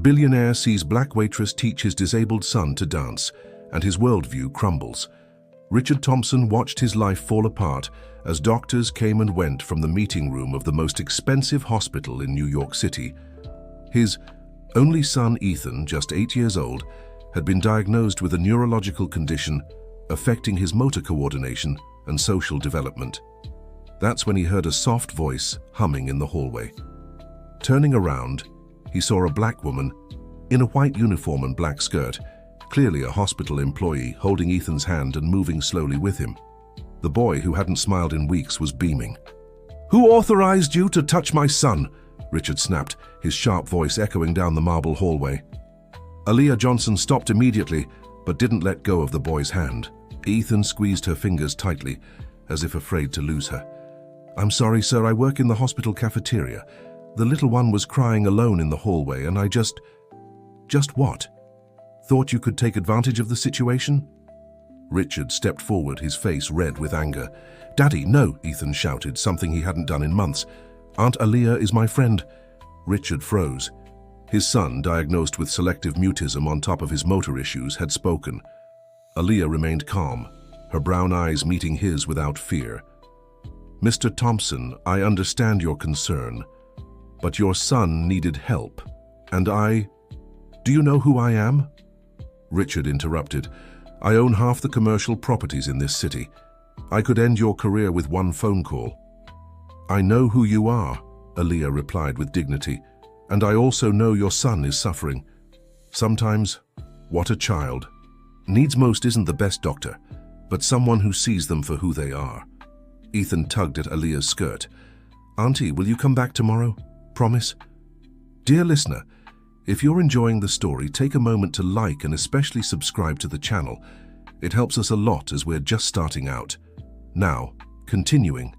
Billionaire sees black waitress teach his disabled son to dance, and his worldview crumbles. Richard Thompson watched his life fall apart as doctors came and went from the meeting room of the most expensive hospital in New York City. His only son, Ethan, just 8 years old, had been diagnosed with a neurological condition affecting his motor coordination and social development. That's when he heard a soft voice humming in the hallway. Turning around, he saw a black woman in a white uniform and black skirt, clearly a hospital employee, holding Ethan's hand and moving slowly with him. The boy, who hadn't smiled in weeks, was beaming. "Who authorized you to touch my son?" Richard snapped, his sharp voice echoing down the marble hallway. Aaliyah Johnson stopped immediately, but didn't let go of the boy's hand. Ethan squeezed her fingers tightly, as if afraid to lose her. "I'm sorry, sir, I work in the hospital cafeteria. The little one was crying alone in the hallway, and I just what? Thought you could take advantage of the situation?" Richard stepped forward, his face red with anger. "Daddy, no," Ethan shouted, something he hadn't done in months. "Aunt Aaliyah is my friend." Richard froze. His son, diagnosed with selective mutism on top of his motor issues, had spoken. Aaliyah remained calm, her brown eyes meeting his without fear. "Mr. Thompson, I understand your concern, but your son needed help, and Do you know who I am?" Richard interrupted. "I own half the commercial properties in this city. I could end your career with one phone call." "I know who you are," Aaliyah replied with dignity, "and I also know your son is suffering. Sometimes, what a child needs most isn't the best doctor, but someone who sees them for who they are." Ethan tugged at Aaliyah's skirt. "Auntie, will you come back tomorrow? Promise?" Dear listener, if you're enjoying the story, take a moment to like and especially subscribe to the channel. It helps us a lot as we're just starting out. Now, continuing.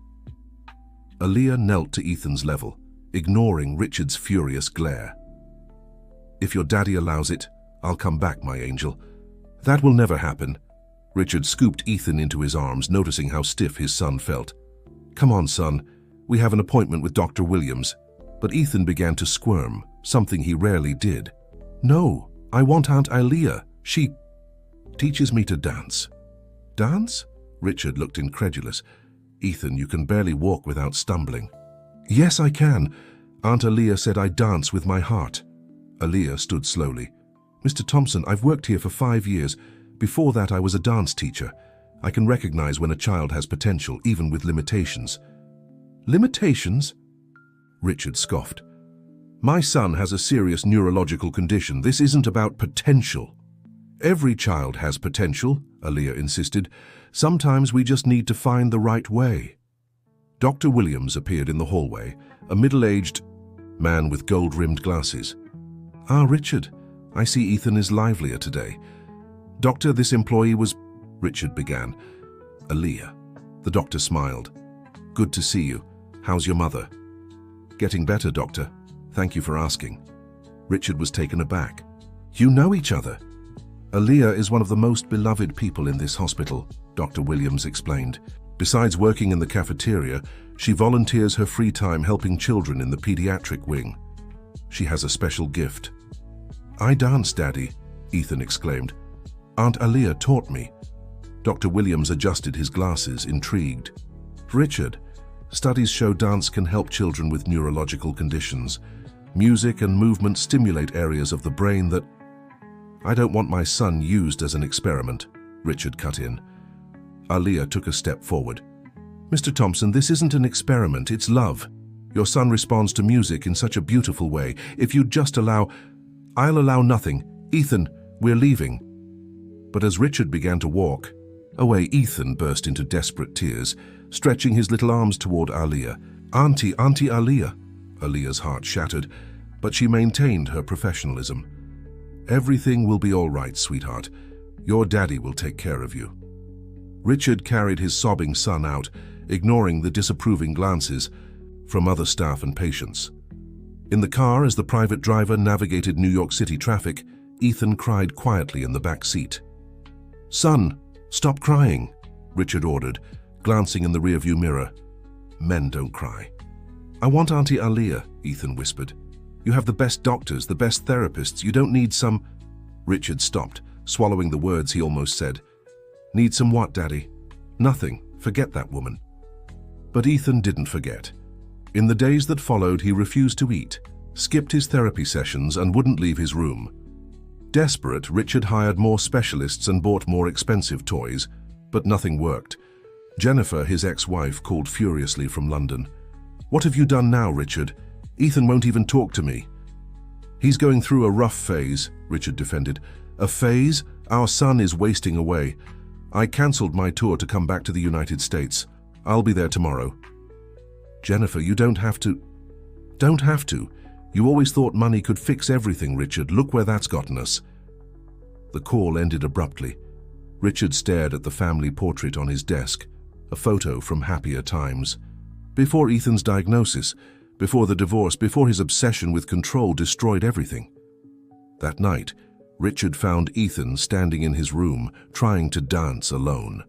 Aaliyah knelt to Ethan's level, ignoring Richard's furious glare. "If your daddy allows it, I'll come back, my angel." "That will never happen." Richard scooped Ethan into his arms, noticing how stiff his son felt. "Come on, son. We have an appointment with Dr. Williams." But Ethan began to squirm, something he rarely did. "No, I want Aunt Aaliyah. She teaches me to dance." "Dance?" Richard looked incredulous. "Ethan, you can barely walk without stumbling." "Yes, I can. Aunt Aaliyah said I dance with my heart." Aaliyah stood slowly. "Mr. Thompson, I've worked here for 5 years. Before that, I was a dance teacher. I can recognize when a child has potential, even with limitations." "Limitations?" Richard scoffed. "My son has a serious neurological condition. This isn't about potential." "Every child has potential," Aaliyah insisted. "Sometimes we just need to find the right way." Dr. Williams appeared in the hallway, a middle-aged man with gold-rimmed glasses. "Ah, Richard, I see Ethan is livelier today." "Doctor, this employee was—" Richard began. "Aaliyah." The doctor smiled. "Good to see you. How's your mother?" "Getting better, doctor. Thank you for asking." Richard was taken aback. "You know each other?" "Aaliyah is one of the most beloved people in this hospital," Dr. Williams explained. "Besides working in the cafeteria, she volunteers her free time helping children in the pediatric wing. She has a special gift." "I dance, Daddy," Ethan exclaimed. "Aunt Aaliyah taught me." Dr. Williams adjusted his glasses, intrigued. "Richard, studies show dance can help children with neurological conditions. Music and movement stimulate areas of the brain that—" "I don't want my son used as an experiment," Richard cut in. Aaliyah took a step forward. "Mr. Thompson, this isn't an experiment, it's love. Your son responds to music in such a beautiful way. If you'd just allow—" "I'll allow nothing. Ethan, we're leaving." But as Richard began to walk away, Ethan burst into desperate tears, stretching his little arms toward Aaliyah. Auntie Aaliyah." Aaliyah's heart shattered, but she maintained her professionalism. "Everything will be all right, sweetheart. Your daddy will take care of you." Richard carried his sobbing son out, ignoring the disapproving glances from other staff and patients. In the car, as the private driver navigated New York City traffic, Ethan cried quietly in the back seat. "Son, stop crying," Richard ordered, glancing in the rearview mirror. "Men don't cry." "I want Auntie Aaliyah," Ethan whispered. You have the best doctors, the best therapists. You don't need some... Richard stopped, swallowing the words he almost said. Need some what, Daddy? Nothing. Forget that woman. But Ethan didn't forget. In the days that followed, he refused to eat, skipped his therapy sessions, and wouldn't leave his room. Desperate, Richard hired more specialists and bought more expensive toys, but nothing worked. Jennifer, his ex-wife, called furiously from London. What have you done now, Richard? Ethan won't even talk to me. He's going through a rough phase, Richard defended. A phase? Our son is wasting away. I cancelled my tour to come back to the United States. I'll be there tomorrow. Jennifer, you don't have to. Don't have to. You always thought money could fix everything, Richard. Look where that's gotten us. The call ended abruptly. Richard stared at the family portrait on his desk, a photo from happier times. Before Ethan's diagnosis, before the divorce, before his obsession with control destroyed everything. That night, Richard found Ethan standing in his room, trying to dance alone.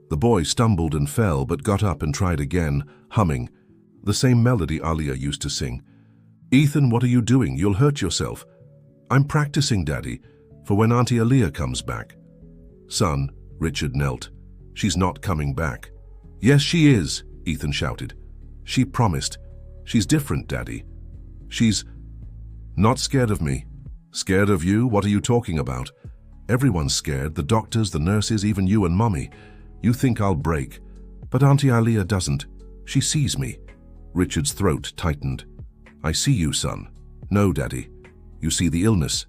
The boy stumbled and fell, but got up and tried again, humming, the same melody Aaliyah used to sing. Ethan, what are you doing? You'll hurt yourself. I'm practicing, Daddy, for when Auntie Aaliyah comes back. Son, Richard knelt. She's not coming back. Yes, she is, Ethan shouted. She promised. She's different, Daddy. She's not scared of me. Scared of you? What are you talking about? Everyone's scared, the doctors, the nurses, even you and Mommy. You think I'll break. But Auntie Aaliyah doesn't. She sees me. Richard's throat tightened. I see you, son. No, Daddy. You see the illness.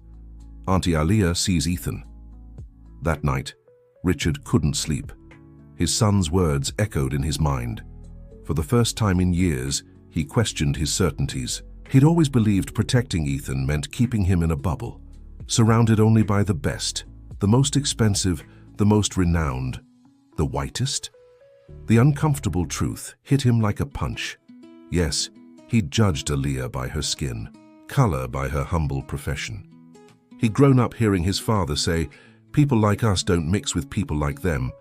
Auntie Aaliyah sees Ethan. That night, Richard couldn't sleep. His son's words echoed in his mind. For the first time in years, he questioned his certainties. He'd always believed protecting Ethan meant keeping him in a bubble, surrounded only by the best, the most expensive, the most renowned, the whitest. The uncomfortable truth hit him like a punch. Yes, he'd judged Aaliyah by her skin, color by her humble profession. He'd grown up hearing his father say, people like us don't mix with people like them.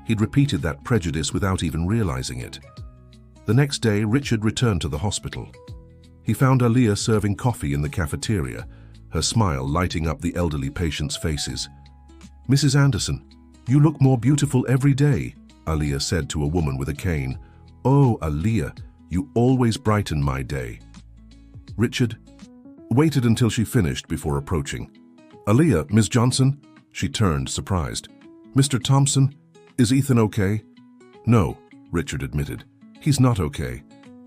He'd repeated that prejudice without even realizing it. The next day, Richard returned to the hospital. He found Aaliyah serving coffee in the cafeteria, her smile lighting up the elderly patients' faces. Mrs. Anderson, you look more beautiful every day, Aaliyah said to a woman with a cane. Oh, Aaliyah, you always brighten my day. Richard waited until she finished before approaching. Aaliyah, Miss Johnson? She turned, surprised. Mr. Thompson, is Ethan okay? No, Richard admitted. He's not okay.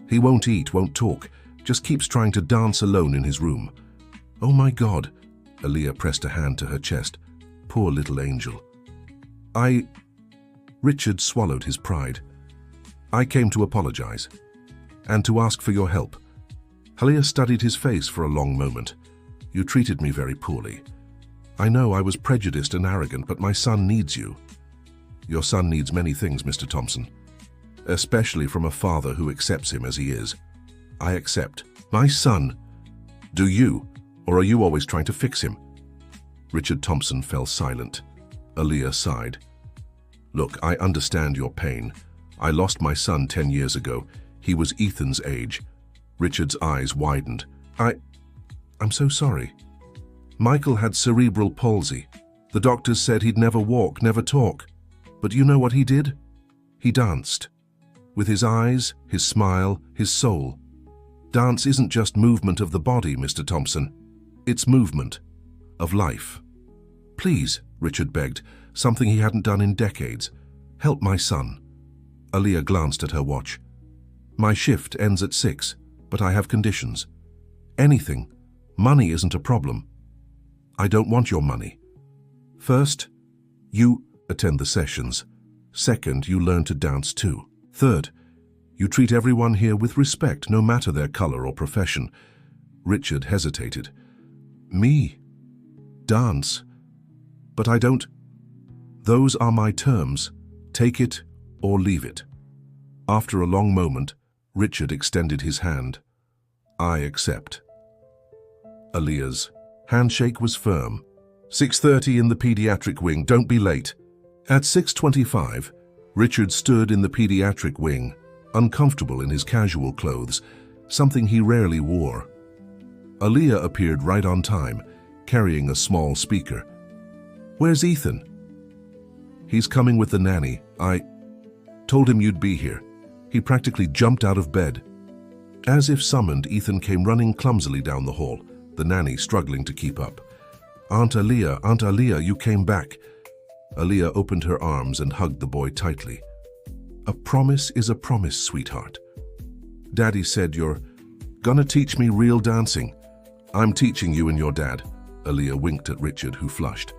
He won't eat, won't talk, just keeps trying to dance alone in his room. Oh my God, Aaliyah pressed a hand to her chest. Poor little angel. Richard swallowed his pride. I came to apologize and to ask for your help. Aaliyah studied his face for a long moment. You treated me very poorly. I know I was prejudiced and arrogant, but my son needs you. Your son needs many things, Mr. Thompson, especially from a father who accepts him as he is. I accept. My son. Do you, or are you always trying to fix him? Richard Thompson fell silent. Aaliyah sighed. Look, I understand your pain. I lost my son 10 years ago. He was Ethan's age. Richard's eyes widened. I'm so sorry. Michael had cerebral palsy. The doctors said he'd never walk, never talk. But you know what he did? He danced. With his eyes, his smile, his soul. Dance isn't just movement of the body, Mr. Thompson. It's movement of life. Please, Richard begged, something he hadn't done in decades. Help my son. Aaliyah glanced at her watch. My shift ends at 6, but I have conditions. Anything. Money isn't a problem. I don't want your money. First, you attend the sessions. Second, you learn to dance too. Third, you treat everyone here with respect, no matter their color or profession. Richard hesitated. Me? Dance? But I don't. Those are my terms. Take it or leave it. After a long moment, Richard extended his hand. I accept. Aaliyah's handshake was firm. 6:30 in the pediatric wing, don't be late. At 6:25, Richard stood in the pediatric wing, uncomfortable in his casual clothes, something he rarely wore. Aaliyah appeared right on time, carrying a small speaker. "Where's Ethan?" "He's coming with the nanny. I told him you'd be here." He practically jumped out of bed. As if summoned, Ethan came running clumsily down the hall, the nanny struggling to keep up. Aunt Aaliyah, you came back." Aaliyah opened her arms and hugged the boy tightly. "A promise is a promise, sweetheart. Daddy said you're gonna teach me real dancing." "I'm teaching you and your dad." Aaliyah winked at Richard, who flushed.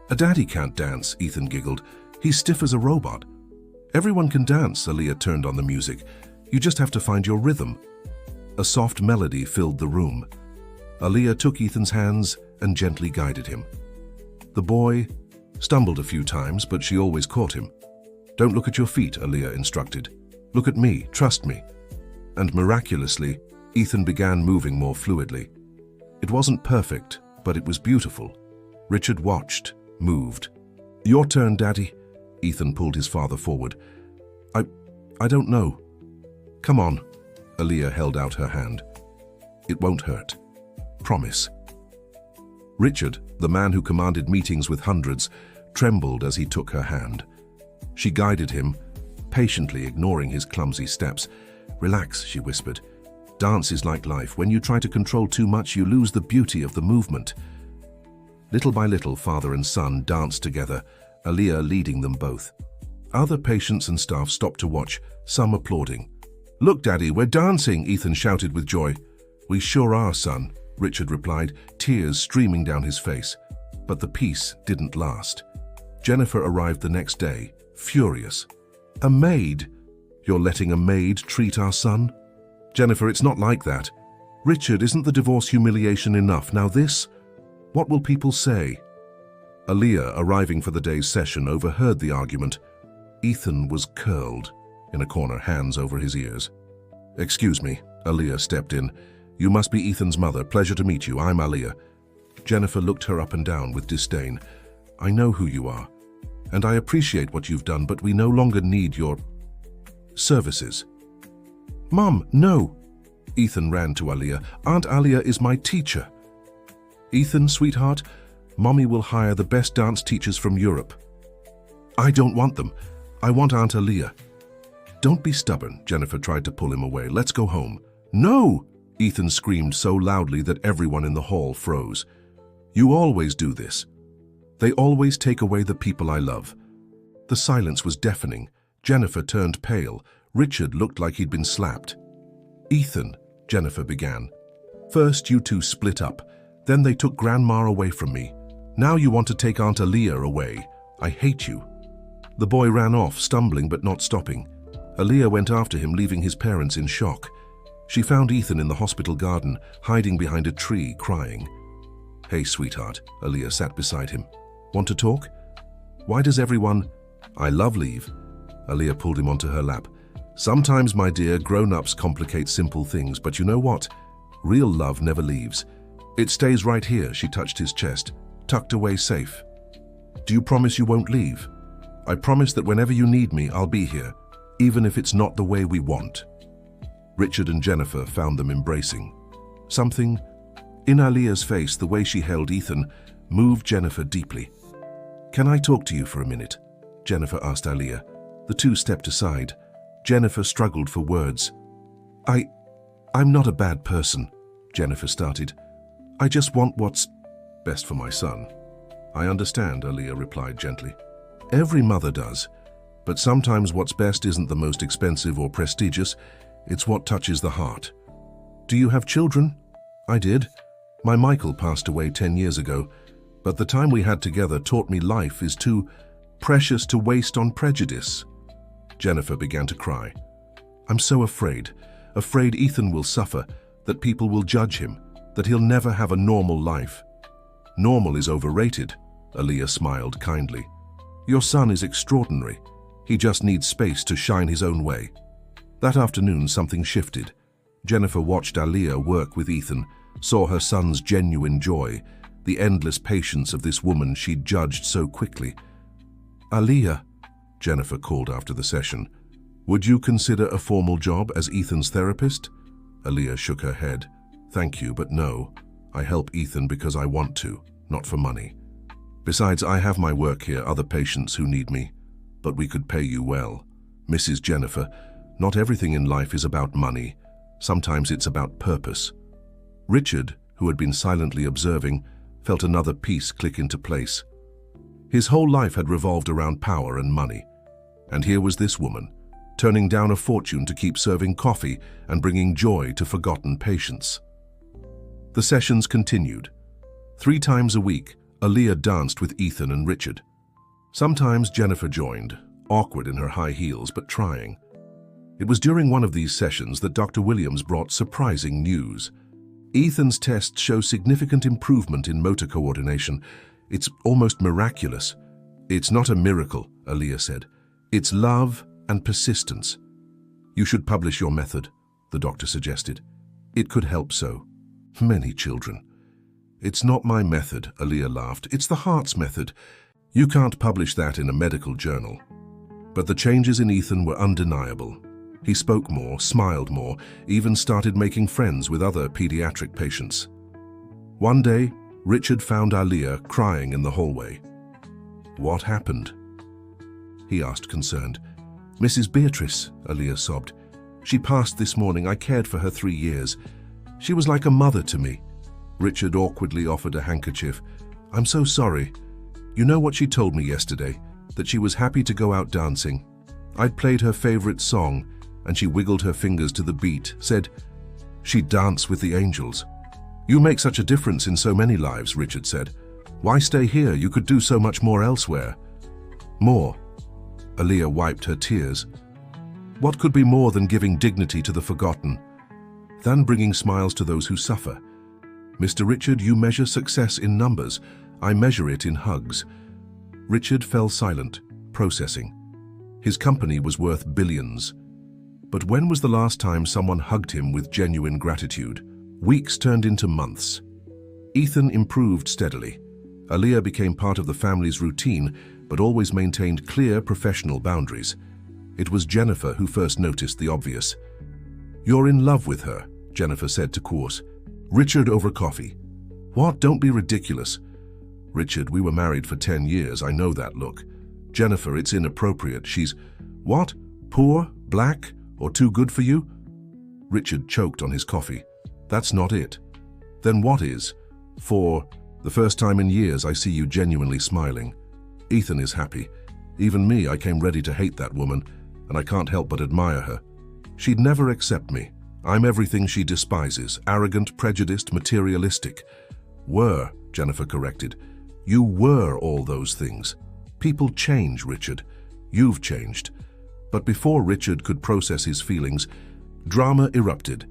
"A daddy can't dance," Ethan giggled. "He's stiff as a robot." "Everyone can dance," Aaliyah turned on the music. "You just have to find your rhythm." A soft melody filled the room. Aaliyah took Ethan's hands and gently guided him. The boy stumbled a few times, but she always caught him. "Don't look at your feet," Aaliyah instructed. "Look at me, trust me." And miraculously, Ethan began moving more fluidly. It wasn't perfect, but it was beautiful. Richard watched, moved. "Your turn, Daddy." Ethan pulled his father forward. I don't know." "Come on." Aaliyah held out her hand. "It won't hurt. Promise." Richard, the man who commanded meetings with hundreds, trembled as he took her hand. She guided him, patiently ignoring his clumsy steps. "Relax," she whispered. "Dance is like life. When you try to control too much, you lose the beauty of the movement." Little by little, father and son danced together, Aaliyah leading them both. Other patients and staff stopped to watch, some applauding. "Look, Daddy, we're dancing," Ethan shouted with joy. "We sure are, son," Richard replied, tears streaming down his face. But the peace didn't last. Jennifer arrived the next day, furious. "A maid? You're letting a maid treat our son?" "Jennifer, it's not like that." "Richard, isn't the divorce humiliation enough? Now this? What will people say?" Aaliyah, arriving for the day's session, overheard the argument. Ethan was curled in a corner, hands over his ears. "Excuse me," Aaliyah stepped in. "You must be Ethan's mother. Pleasure to meet you. I'm Aaliyah." Jennifer looked her up and down with disdain. "I know who you are, and I appreciate what you've done, but we no longer need your services." "Mom, no!" Ethan ran to Aaliyah. "Aunt Aaliyah is my teacher." "Ethan, sweetheart, Mommy will hire the best dance teachers from Europe." "I don't want them. I want Aunt Aaliyah." "Don't be stubborn," Jennifer tried to pull him away. "Let's go home." "No!" Ethan screamed so loudly that everyone in the hall froze. "You always do this. They always take away the people I love." The silence was deafening. Jennifer turned pale. Richard looked like he'd been slapped. "Ethan," Jennifer began. "First you two split up. Then they took Grandma away from me. Now you want to take Aunt Aaliyah away. I hate you." The boy ran off, stumbling but not stopping. Aaliyah went after him, leaving his parents in shock. She found Ethan in the hospital garden, hiding behind a tree, crying. "Hey, sweetheart," Aaliyah sat beside him. "Want to talk? Why does everyone—" "I love leave." Aaliyah pulled him onto her lap. "Sometimes, my dear, grown-ups complicate simple things, but you know what? Real love never leaves. It stays right here," she touched his chest, "tucked away safe. Do you promise you won't leave?" "I promise that whenever you need me, I'll be here, even if it's not the way we want." Richard and Jennifer found them embracing. Something in Aaliyah's face, the way she held Ethan, moved Jennifer deeply. "Can I talk to you for a minute?" Jennifer asked Aaliyah. The two stepped aside. Jennifer struggled for words. I'm not a bad person," Jennifer started. "I just want what's best for my son." "I understand," Aaliyah replied gently. "Every mother does. But sometimes what's best isn't the most expensive or prestigious. It's what touches the heart." "Do you have children?" "I did. My Michael passed away 10 years ago. But the time we had together taught me life is too precious to waste on prejudice." Jennifer began to cry. "I'm so afraid Ethan will suffer, that people will judge him, that he'll never have a normal life." "Normal is overrated," Aaliyah smiled kindly. "Your son is extraordinary. He just needs space to shine his own way." That afternoon, something shifted. Jennifer watched Aaliyah work with Ethan, saw her son's genuine joy, the endless patience of this woman she'd judged so quickly. "Aaliyah," Jennifer called after the session, "would you consider a formal job as Ethan's therapist?" Aaliyah shook her head. "Thank you, but no." I help Ethan because I want to, not for money. Besides, I have my work here, other patients who need me. But we could pay you well. Mrs. Jennifer, not everything in life is about money. Sometimes it's about purpose. Richard, who had been silently observing, felt another piece click into place. His whole life had revolved around power and money. And here was this woman, turning down a fortune to keep serving coffee and bringing joy to forgotten patients. The sessions continued. 3 times a week, Aaliyah danced with Ethan and Richard. Sometimes Jennifer joined, awkward in her high heels but trying. It was during one of these sessions that Dr. Williams brought surprising news. Ethan's tests show significant improvement in motor coordination. It's almost miraculous. It's not a miracle, Aaliyah said. It's love and persistence. You should publish your method, the doctor suggested. It could help so many children. It's not my method, Aaliyah laughed. It's the heart's method. You can't publish that in a medical journal. But the changes in Ethan were undeniable. He spoke more, smiled more, even started making friends with other pediatric patients. One day, Richard found Aaliyah crying in the hallway. What happened? He asked, concerned. Mrs. Beatrice, Aaliyah sobbed. She passed this morning. I cared for her 3 years. She was like a mother to me. Richard awkwardly offered a handkerchief. I'm so sorry. You know what she told me yesterday? That she was happy to go out dancing. I'd played her favorite song, and she wiggled her fingers to the beat, said, she'd dance with the angels. You make such a difference in so many lives, Richard said. Why stay here? You could do so much more elsewhere. More. Aaliyah wiped her tears. What could be more than giving dignity to the forgotten? Than bringing smiles to those who suffer? Mr. Richard, you measure success in numbers. I measure it in hugs. Richard fell silent, processing. His company was worth billions. But when was the last time someone hugged him with genuine gratitude? Weeks turned into months. Ethan improved steadily. Aaliyah became part of the family's routine, but always maintained clear professional boundaries. It was Jennifer who first noticed the obvious. You're in love with her, Jennifer said to course. Richard over coffee. What? Don't be ridiculous. Richard, we were married for 10 years. I know that look. Jennifer, it's inappropriate. She's, what? Poor? Black? Or too good for you? Richard choked on his coffee. That's not it. Then what is? For the first time in years, I see you genuinely smiling. Ethan is happy. Even me, I came ready to hate that woman, and I can't help but admire her. She'd never accept me. I'm everything she despises, arrogant, prejudiced, materialistic. Were, Jennifer corrected. You were all those things. People change, Richard. You've changed. But before Richard could process his feelings, drama erupted.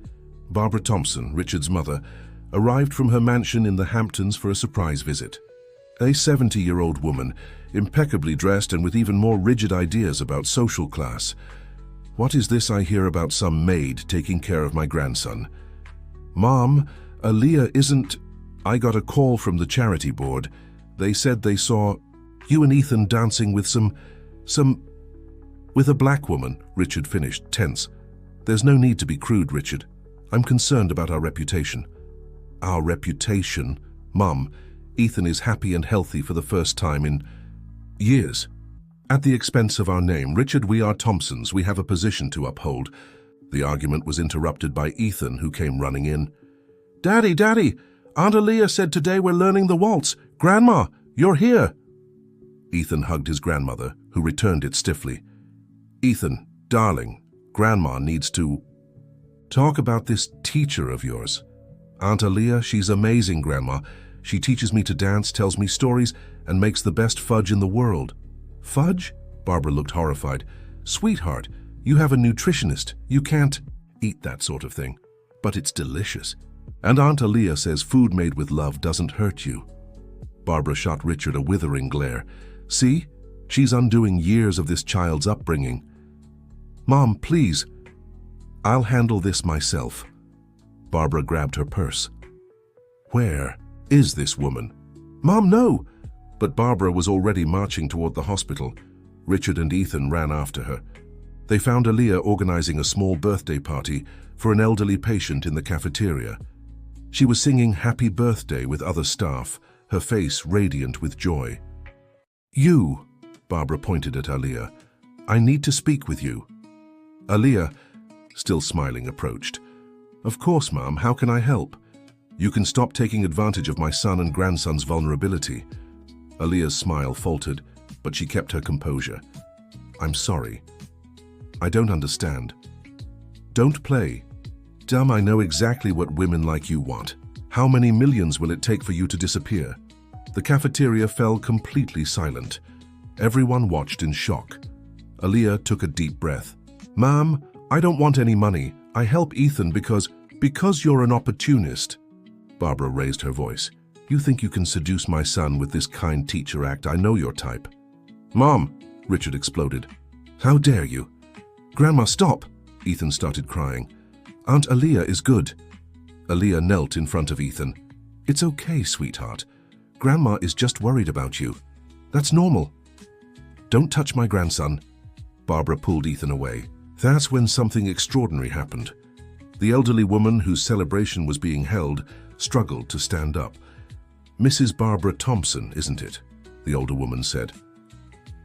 Barbara Thompson, Richard's mother, arrived from her mansion in the Hamptons for a surprise visit. A 70-year-old woman, impeccably dressed and with even more rigid ideas about social class. What is this I hear about some maid taking care of my grandson? Mom, Aaliyah isn't... I got a call from the charity board. They said they saw you and Ethan dancing with with a black woman, Richard finished, tense. There's no need to be crude, Richard. I'm concerned about our reputation. Our reputation? Mum, Ethan is happy and healthy for the first time in years. At the expense of our name, Richard, we are Thompsons. We have a position to uphold. The argument was interrupted by Ethan, who came running in. Daddy, Daddy! Aunt Aaliyah said today we're learning the waltz. Grandma, you're here! Ethan hugged his grandmother, who returned it stiffly. Ethan, darling, Grandma needs to talk about this teacher of yours. Aunt Aaliyah, she's amazing, Grandma. She teaches me to dance, tells me stories, and makes the best fudge in the world. Fudge? Barbara looked horrified. Sweetheart, you have a nutritionist. You can't eat that sort of thing. But it's delicious. And Aunt Aaliyah says food made with love doesn't hurt you. Barbara shot Richard a withering glare. See? She's undoing years of this child's upbringing. Mom, please. I'll handle this myself. Barbara grabbed her purse. Where is this woman? Mom, no! But Barbara was already marching toward the hospital. Richard and Ethan ran after her. They found Aaliyah organizing a small birthday party for an elderly patient in the cafeteria. She was singing Happy Birthday with other staff, her face radiant with joy. "You," Barbara pointed at Aaliyah. "I need to speak with you." Aaliyah, still smiling, approached. "Of course, Mom, how can I help? You can stop taking advantage of my son and grandson's vulnerability." Aaliyah's smile faltered, but she kept her composure. "I'm sorry. I don't understand." "Don't play. Dumb, I know exactly what women like you want. How many millions will it take for you to disappear?" The cafeteria fell completely silent. Everyone watched in shock. Aaliyah took a deep breath. "Ma'am, I don't want any money. I help Ethan because you're an opportunist." Barbara raised her voice. "You think you can seduce my son with this kind teacher act? I know your type." "Mom," Richard exploded. "How dare you?" "Grandma, stop!" Ethan started crying. "Aunt Aaliyah is good." Aaliyah knelt in front of Ethan. "It's okay, sweetheart. Grandma is just worried about you. That's normal." "Don't touch my grandson." Barbara pulled Ethan away. That's when something extraordinary happened. The elderly woman whose celebration was being held struggled to stand up. "Mrs. Barbara Thompson, isn't it?" the older woman said.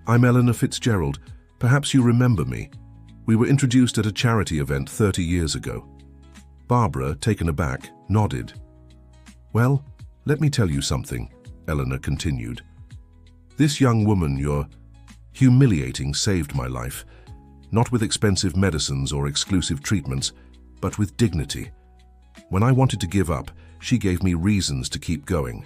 "I'm Eleanor Fitzgerald. Perhaps you remember me. We were introduced at a charity event 30 years ago." Barbara, taken aback, nodded. "Well, let me tell you something," Eleanor continued. "This young woman you're humiliating saved my life, not with expensive medicines or exclusive treatments, but with dignity. When I wanted to give up, she gave me reasons to keep going.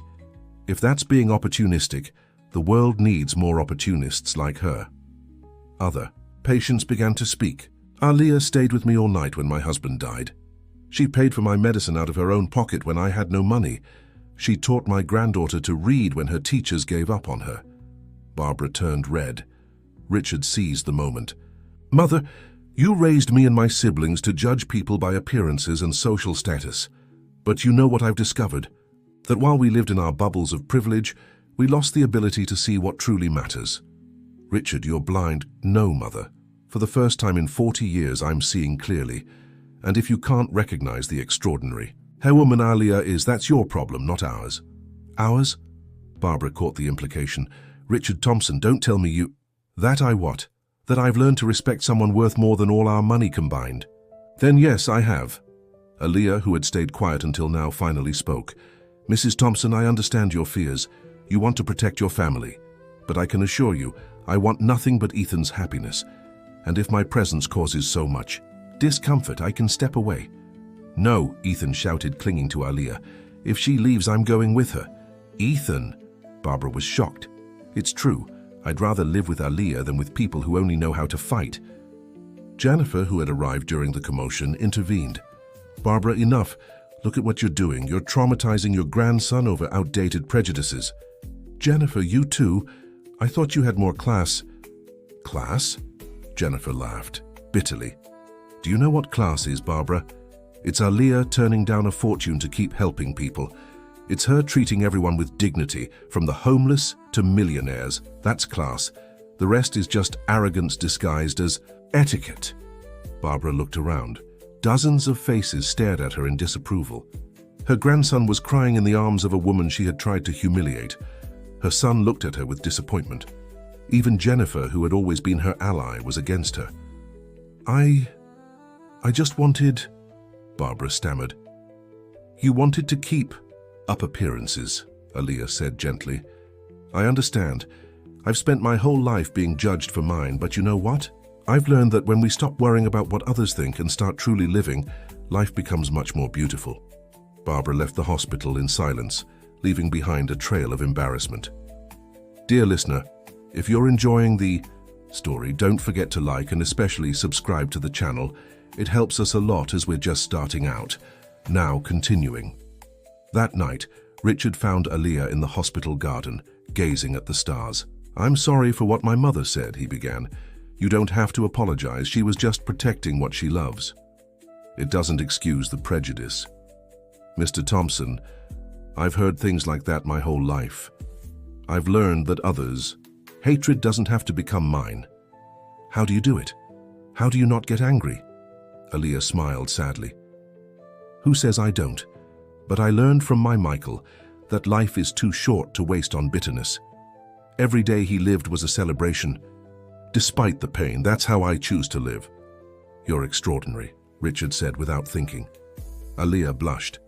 If that's being opportunistic, the world needs more opportunists like her." Other patients began to speak. "Aaliyah stayed with me all night when my husband died. She paid for my medicine out of her own pocket when I had no money. She taught my granddaughter to read when her teachers gave up on her." Barbara turned red. Richard seized the moment. "Mother, you raised me and my siblings to judge people by appearances and social status. But you know what I've discovered? That while we lived in our bubbles of privilege, we lost the ability to see what truly matters." "Richard, you're blind." "No, Mother. For the first time in 40 years, I'm seeing clearly. And if you can't recognize the extraordinary, her woman Aaliyah is, that's your problem, not ours." "Ours?" Barbara caught the implication. "Richard Thompson, don't tell me you—" "That I what? That I've learned to respect someone worth more than all our money combined?" "Then yes, I have." Aaliyah, who had stayed quiet until now, finally spoke. "Mrs. Thompson, I understand your fears. You want to protect your family. But I can assure you, I want nothing but Ethan's happiness. And if my presence causes so much discomfort, I can step away." "No," Ethan shouted, clinging to Aaliyah. "If she leaves, I'm going with her." "Ethan!" Barbara was shocked. "It's true. I'd rather live with Aaliyah than with people who only know how to fight." Jennifer, who had arrived during the commotion, intervened. "Barbara, enough. Look at what you're doing. You're traumatizing your grandson over outdated prejudices." "Jennifer, you too? I thought you had more class." "Class?" Jennifer laughed, bitterly. "Do you know what class is, Barbara? It's Aaliyah turning down a fortune to keep helping people. It's her treating everyone with dignity, from the homeless to millionaires. That's class. The rest is just arrogance disguised as etiquette." Barbara looked around. Dozens of faces stared at her in disapproval. Her grandson was crying in the arms of a woman she had tried to humiliate. Her son looked at her with disappointment. Even Jennifer, who had always been her ally, was against her. I just wanted," Barbara stammered. "You wanted to keep up appearances," Aaliyah said gently. "I understand. I've spent my whole life being judged for mine, but you know what? I've learned that when we stop worrying about what others think and start truly living, life becomes much more beautiful." Barbara left the hospital in silence, leaving behind a trail of embarrassment. Dear listener, if you're enjoying the story, don't forget to like and especially subscribe to the channel. It helps us a lot as we're just starting out. Now continuing. That night, Richard found Aaliyah in the hospital garden, gazing at the stars. "I'm sorry for what my mother said," he began. "You don't have to apologize. She was just protecting what she loves. It doesn't excuse the prejudice." "Mr. Thompson, I've heard things like that my whole life. I've learned that others' hatred doesn't have to become mine." "How do you do it? How do you not get angry?" Aaliyah smiled sadly. "Who says I don't? But I learned from my Michael that life is too short to waste on bitterness. Every day he lived was a celebration. Despite the pain, that's how I choose to live. You're extraordinary, Richard said without thinking. Aaliyah blushed.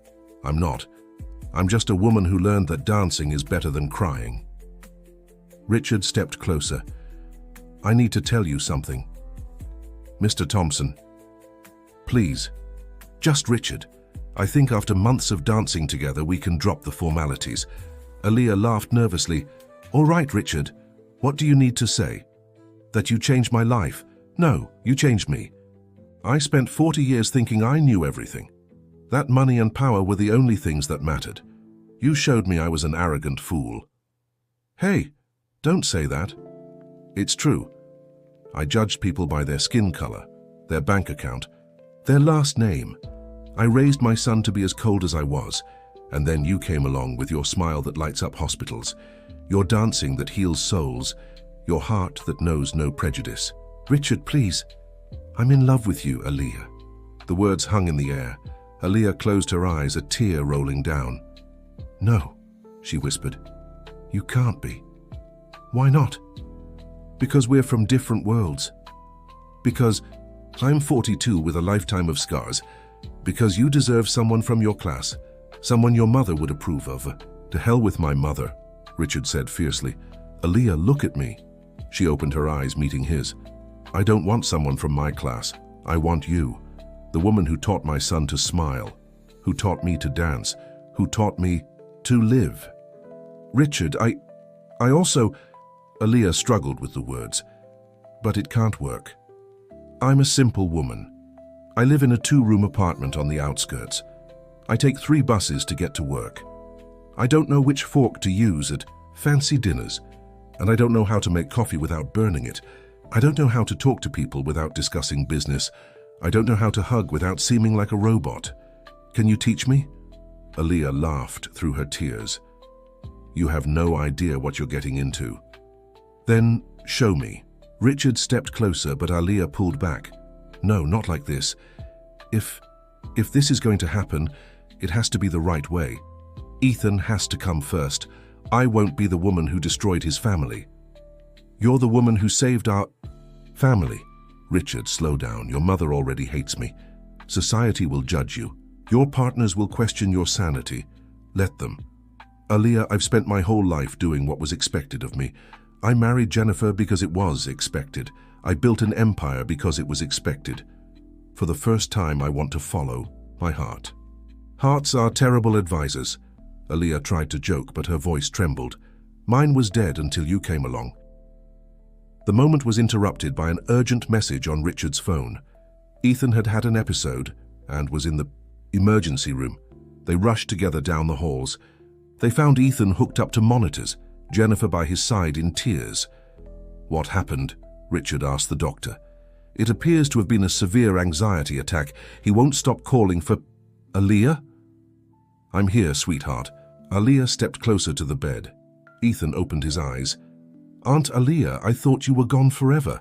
I'm not. I'm just a woman who learned that dancing is better than crying. Richard stepped closer. I need to tell you something. Mr. Thompson. Please. Just Richard. I think after months of dancing together, we can drop the formalities. Aaliyah laughed nervously. All right, Richard. What do you need to say? That you changed my life? No, you changed me. I spent 40 years thinking I knew everything. That money and power were the only things that mattered. You showed me I was an arrogant fool. Hey, don't say that. It's true. I judged people by their skin color, their bank account, their last name. I raised my son to be as cold as I was, and then you came along with your smile that lights up hospitals, your dancing that heals souls, your heart that knows no prejudice. Richard, please. I'm in love with you, Aaliyah. The words hung in the air. Aaliyah closed her eyes, a tear rolling down. No, she whispered. You can't be. Why not? Because we're from different worlds. Because I'm 42 with a lifetime of scars. Because you deserve someone from your class, someone your mother would approve of. To hell with my mother, Richard said fiercely. Aaliyah, look at me. She opened her eyes, meeting his. I don't want someone from my class. I want you. The woman who taught my son to smile, who taught me to dance, who taught me to live. Richard, I also... Aaliyah struggled with the words. But it can't work. I'm a simple woman. I live in a 2-room apartment on the outskirts. I take 3 buses to get to work. I don't know which fork to use at fancy dinners, and I don't know how to make coffee without burning it. I don't know how to talk to people without discussing business. I don't know how to hug without seeming like a robot. Can you teach me? Aaliyah laughed through her tears. You have no idea what you're getting into. Then show me. Richard stepped closer, but Aaliyah pulled back. No, not like this. If this is going to happen, it has to be the right way. Ethan has to come first. I won't be the woman who destroyed his family. You're the woman who saved our family. Richard, slow down. Your mother already hates me. Society will judge you. Your partners will question your sanity. Let them. Aaliyah, I've spent my whole life doing what was expected of me. I married Jennifer because it was expected. I built an empire because it was expected. For the first time, I want to follow my heart. Hearts are terrible advisors. Aaliyah tried to joke, but her voice trembled. Mine was dead until you came along. The moment was interrupted by an urgent message on Richard's phone. Ethan had had an episode and was in the emergency room. They rushed together down the halls. They found Ethan hooked up to monitors, Jennifer by his side in tears. What happened? Richard asked the doctor. It appears to have been a severe anxiety attack. He won't stop calling for... Aaliyah? I'm here, sweetheart. Aaliyah stepped closer to the bed. Ethan opened his eyes. Aunt Aaliyah, I thought you were gone forever.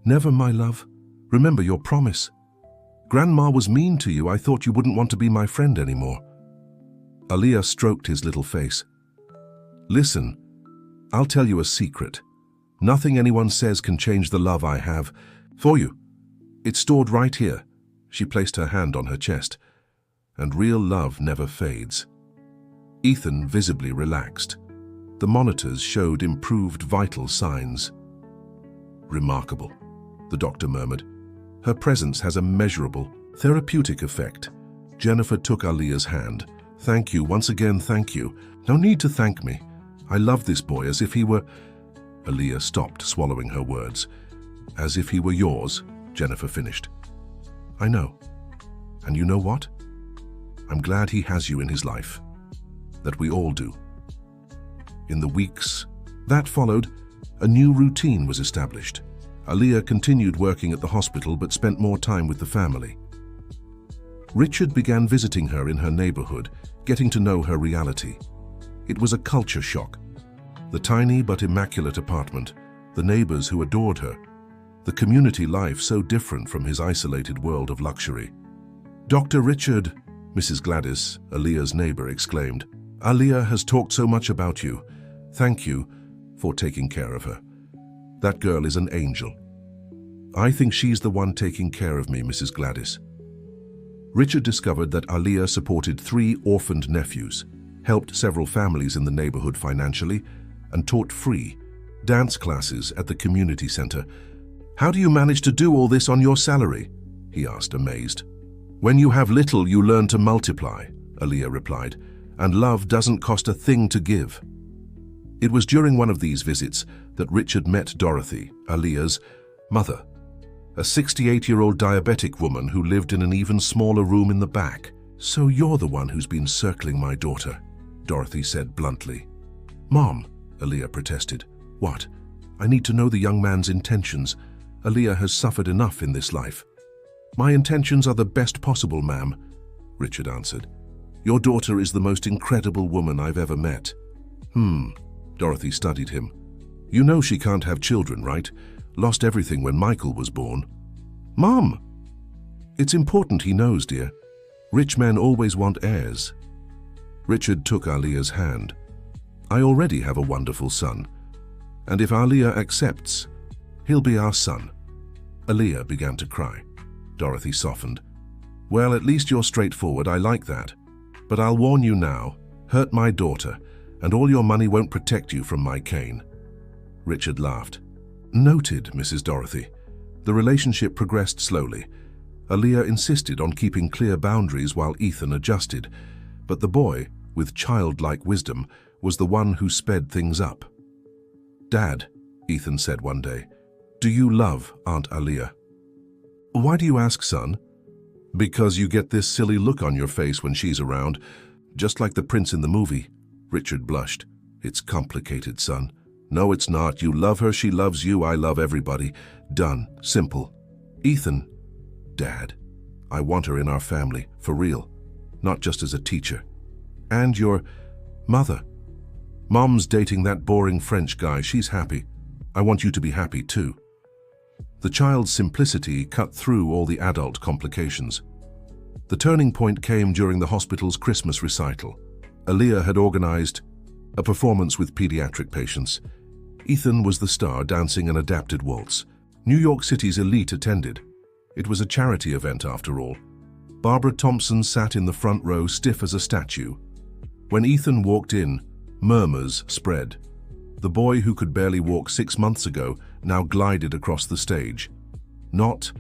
Never, my love. Remember your promise. Grandma was mean to you. I thought you wouldn't want to be my friend anymore. Aaliyah stroked his little face. Listen, I'll tell you a secret. Nothing anyone says can change the love I have for you. It's stored right here. She placed her hand on her chest. And real love never fades. Ethan visibly relaxed. The monitors showed improved vital signs. Remarkable, the doctor murmured. Her presence has a measurable, therapeutic effect. Jennifer took Aaliyah's hand. Thank you, once again, thank you. No need to thank me. I love this boy as if he were... Aaliyah stopped, swallowing her words. As if he were yours, Jennifer finished. I know. And you know what? I'm glad he has you in his life. That we all do. In the weeks that followed, a new routine was established. Aaliyah continued working at the hospital but spent more time with the family. Richard began visiting her in her neighborhood, getting to know her reality. It was a culture shock. The tiny but immaculate apartment, the neighbors who adored her, the community life so different from his isolated world of luxury. Dr. Richard, Mrs. Gladys, Aaliyah's neighbor, exclaimed. "Aaliyah has talked so much about you. Thank you for taking care of her. That girl is an angel." "I think she's the one taking care of me, Mrs. Gladys." Richard discovered that Aaliyah supported 3 orphaned nephews, helped several families in the neighborhood financially, and taught free dance classes at the community center. "How do you manage to do all this on your salary?" he asked, amazed. "When you have little, you learn to multiply," Aaliyah replied, "and love doesn't cost a thing to give." It was during one of these visits that Richard met Dorothy, Aaliyah's mother, a 68-year-old diabetic woman who lived in an even smaller room in the back. "So you're the one who's been circling my daughter," Dorothy said bluntly. "Mom," Aaliyah protested. "What? I need to know the young man's intentions. Aaliyah has suffered enough in this life." "My intentions are the best possible, ma'am," Richard answered. "Your daughter is the most incredible woman I've ever met." Dorothy studied him. "You know she can't have children, right? Lost everything when Michael was born." "Mom!" "It's important he knows, dear. Rich men always want heirs." Richard took Aaliyah's hand. "I already have a wonderful son, and if Aaliyah accepts, he'll be our son." Aaliyah began to cry. Dorothy softened. "Well, at least you're straightforward. I like that. But I'll warn you now, hurt my daughter, and all your money won't protect you from my cane." Richard laughed. "Noted, Mrs. Dorothy." The relationship progressed slowly. Aaliyah insisted on keeping clear boundaries while Ethan adjusted, but the boy, with childlike wisdom, was the one who sped things up. "Dad," Ethan said one day, "do you love Aunt Aaliyah?" "Why do you ask, son?" "Because you get this silly look on your face when she's around, just like the prince in the movie." Richard blushed. "It's complicated, son." "No, it's not. You love her, she loves you, I love everybody. Done. Simple." "Ethan." "Dad, I want her in our family, for real, not just as a teacher." "And your mother?" "Mom's dating that boring French guy. She's happy. I want you to be happy too." The child's simplicity cut through all the adult complications. The turning point came during the hospital's Christmas recital. Aaliyah had organized a performance with pediatric patients. Ethan was the star, dancing an adapted waltz. New York City's elite attended. It was a charity event after all. Barbara Thompson sat in the front row, stiff as a statue. When Ethan walked in, murmurs spread. The boy who could barely walk 6 months ago now glided across the stage. Not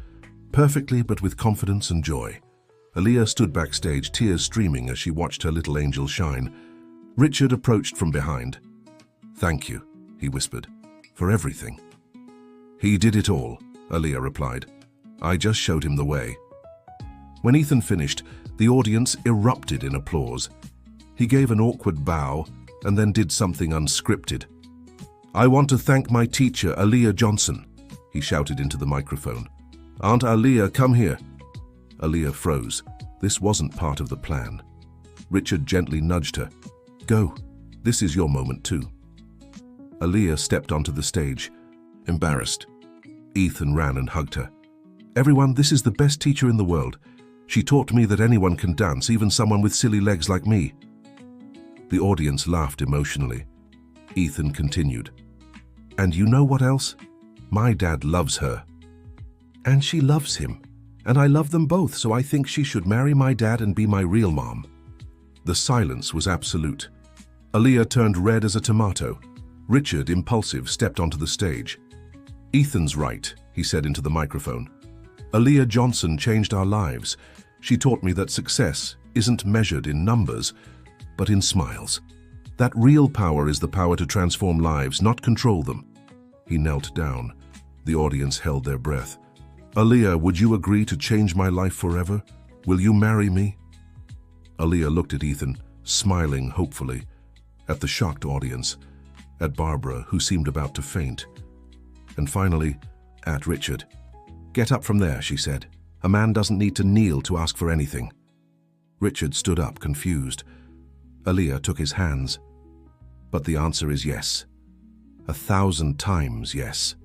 perfectly, but with confidence and joy. Aaliyah stood backstage, tears streaming as she watched her little angel shine. Richard approached from behind. "Thank you," he whispered, "for everything." "He did it all," Aaliyah replied. "I just showed him the way." When Ethan finished, the audience erupted in applause. He gave an awkward bow and then did something unscripted. "I want to thank my teacher, Aaliyah Johnson," he shouted into the microphone. "Aunt Aaliyah, come here." Aaliyah froze. This wasn't part of the plan. Richard gently nudged her. "Go. This is your moment too." Aaliyah stepped onto the stage, embarrassed. Ethan ran and hugged her. "Everyone, this is the best teacher in the world. She taught me that anyone can dance, even someone with silly legs like me." The audience laughed emotionally. Ethan continued. "And you know what else? My dad loves her. And she loves him. And I love them both, so I think she should marry my dad and be my real mom." The silence was absolute. Aaliyah turned red as a tomato. Richard, impulsive, stepped onto the stage. "Ethan's right," he said into the microphone. "Aaliyah Johnson changed our lives. She taught me that success isn't measured in numbers, but in smiles. That real power is the power to transform lives, not control them." He knelt down. The audience held their breath. "Aaliyah, would you agree to change my life forever? Will you marry me?" Aaliyah looked at Ethan, smiling hopefully, at the shocked audience, at Barbara, who seemed about to faint, and finally, at Richard. "Get up from there," she said. "A man doesn't need to kneel to ask for anything." Richard stood up, confused. Aaliyah took his hands. "But the answer is yes. 1,000 times yes."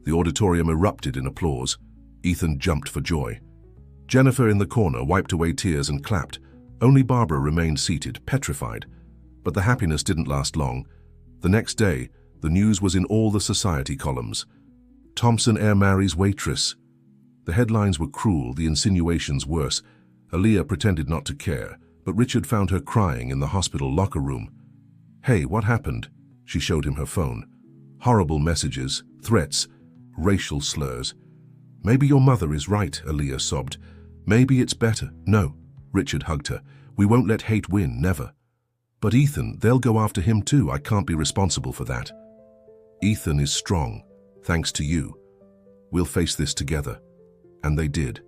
The auditorium erupted in applause. Ethan jumped for joy. Jennifer in the corner wiped away tears and clapped. Only Barbara remained seated, petrified. But the happiness didn't last long. The next day, the news was in all the society columns. Thompson heir marries waitress. The headlines were cruel, the insinuations worse. Aaliyah pretended not to care, but Richard found her crying in the hospital locker room. "Hey, what happened?" She showed him her phone. Horrible messages, threats, racial slurs. "Maybe your mother is right," Aaliyah sobbed. "Maybe it's better." "No," Richard hugged her. "We won't let hate win, never." "But Ethan, they'll go after him too. I can't be responsible for that." "Ethan is strong, thanks to you. We'll face this together." And they did.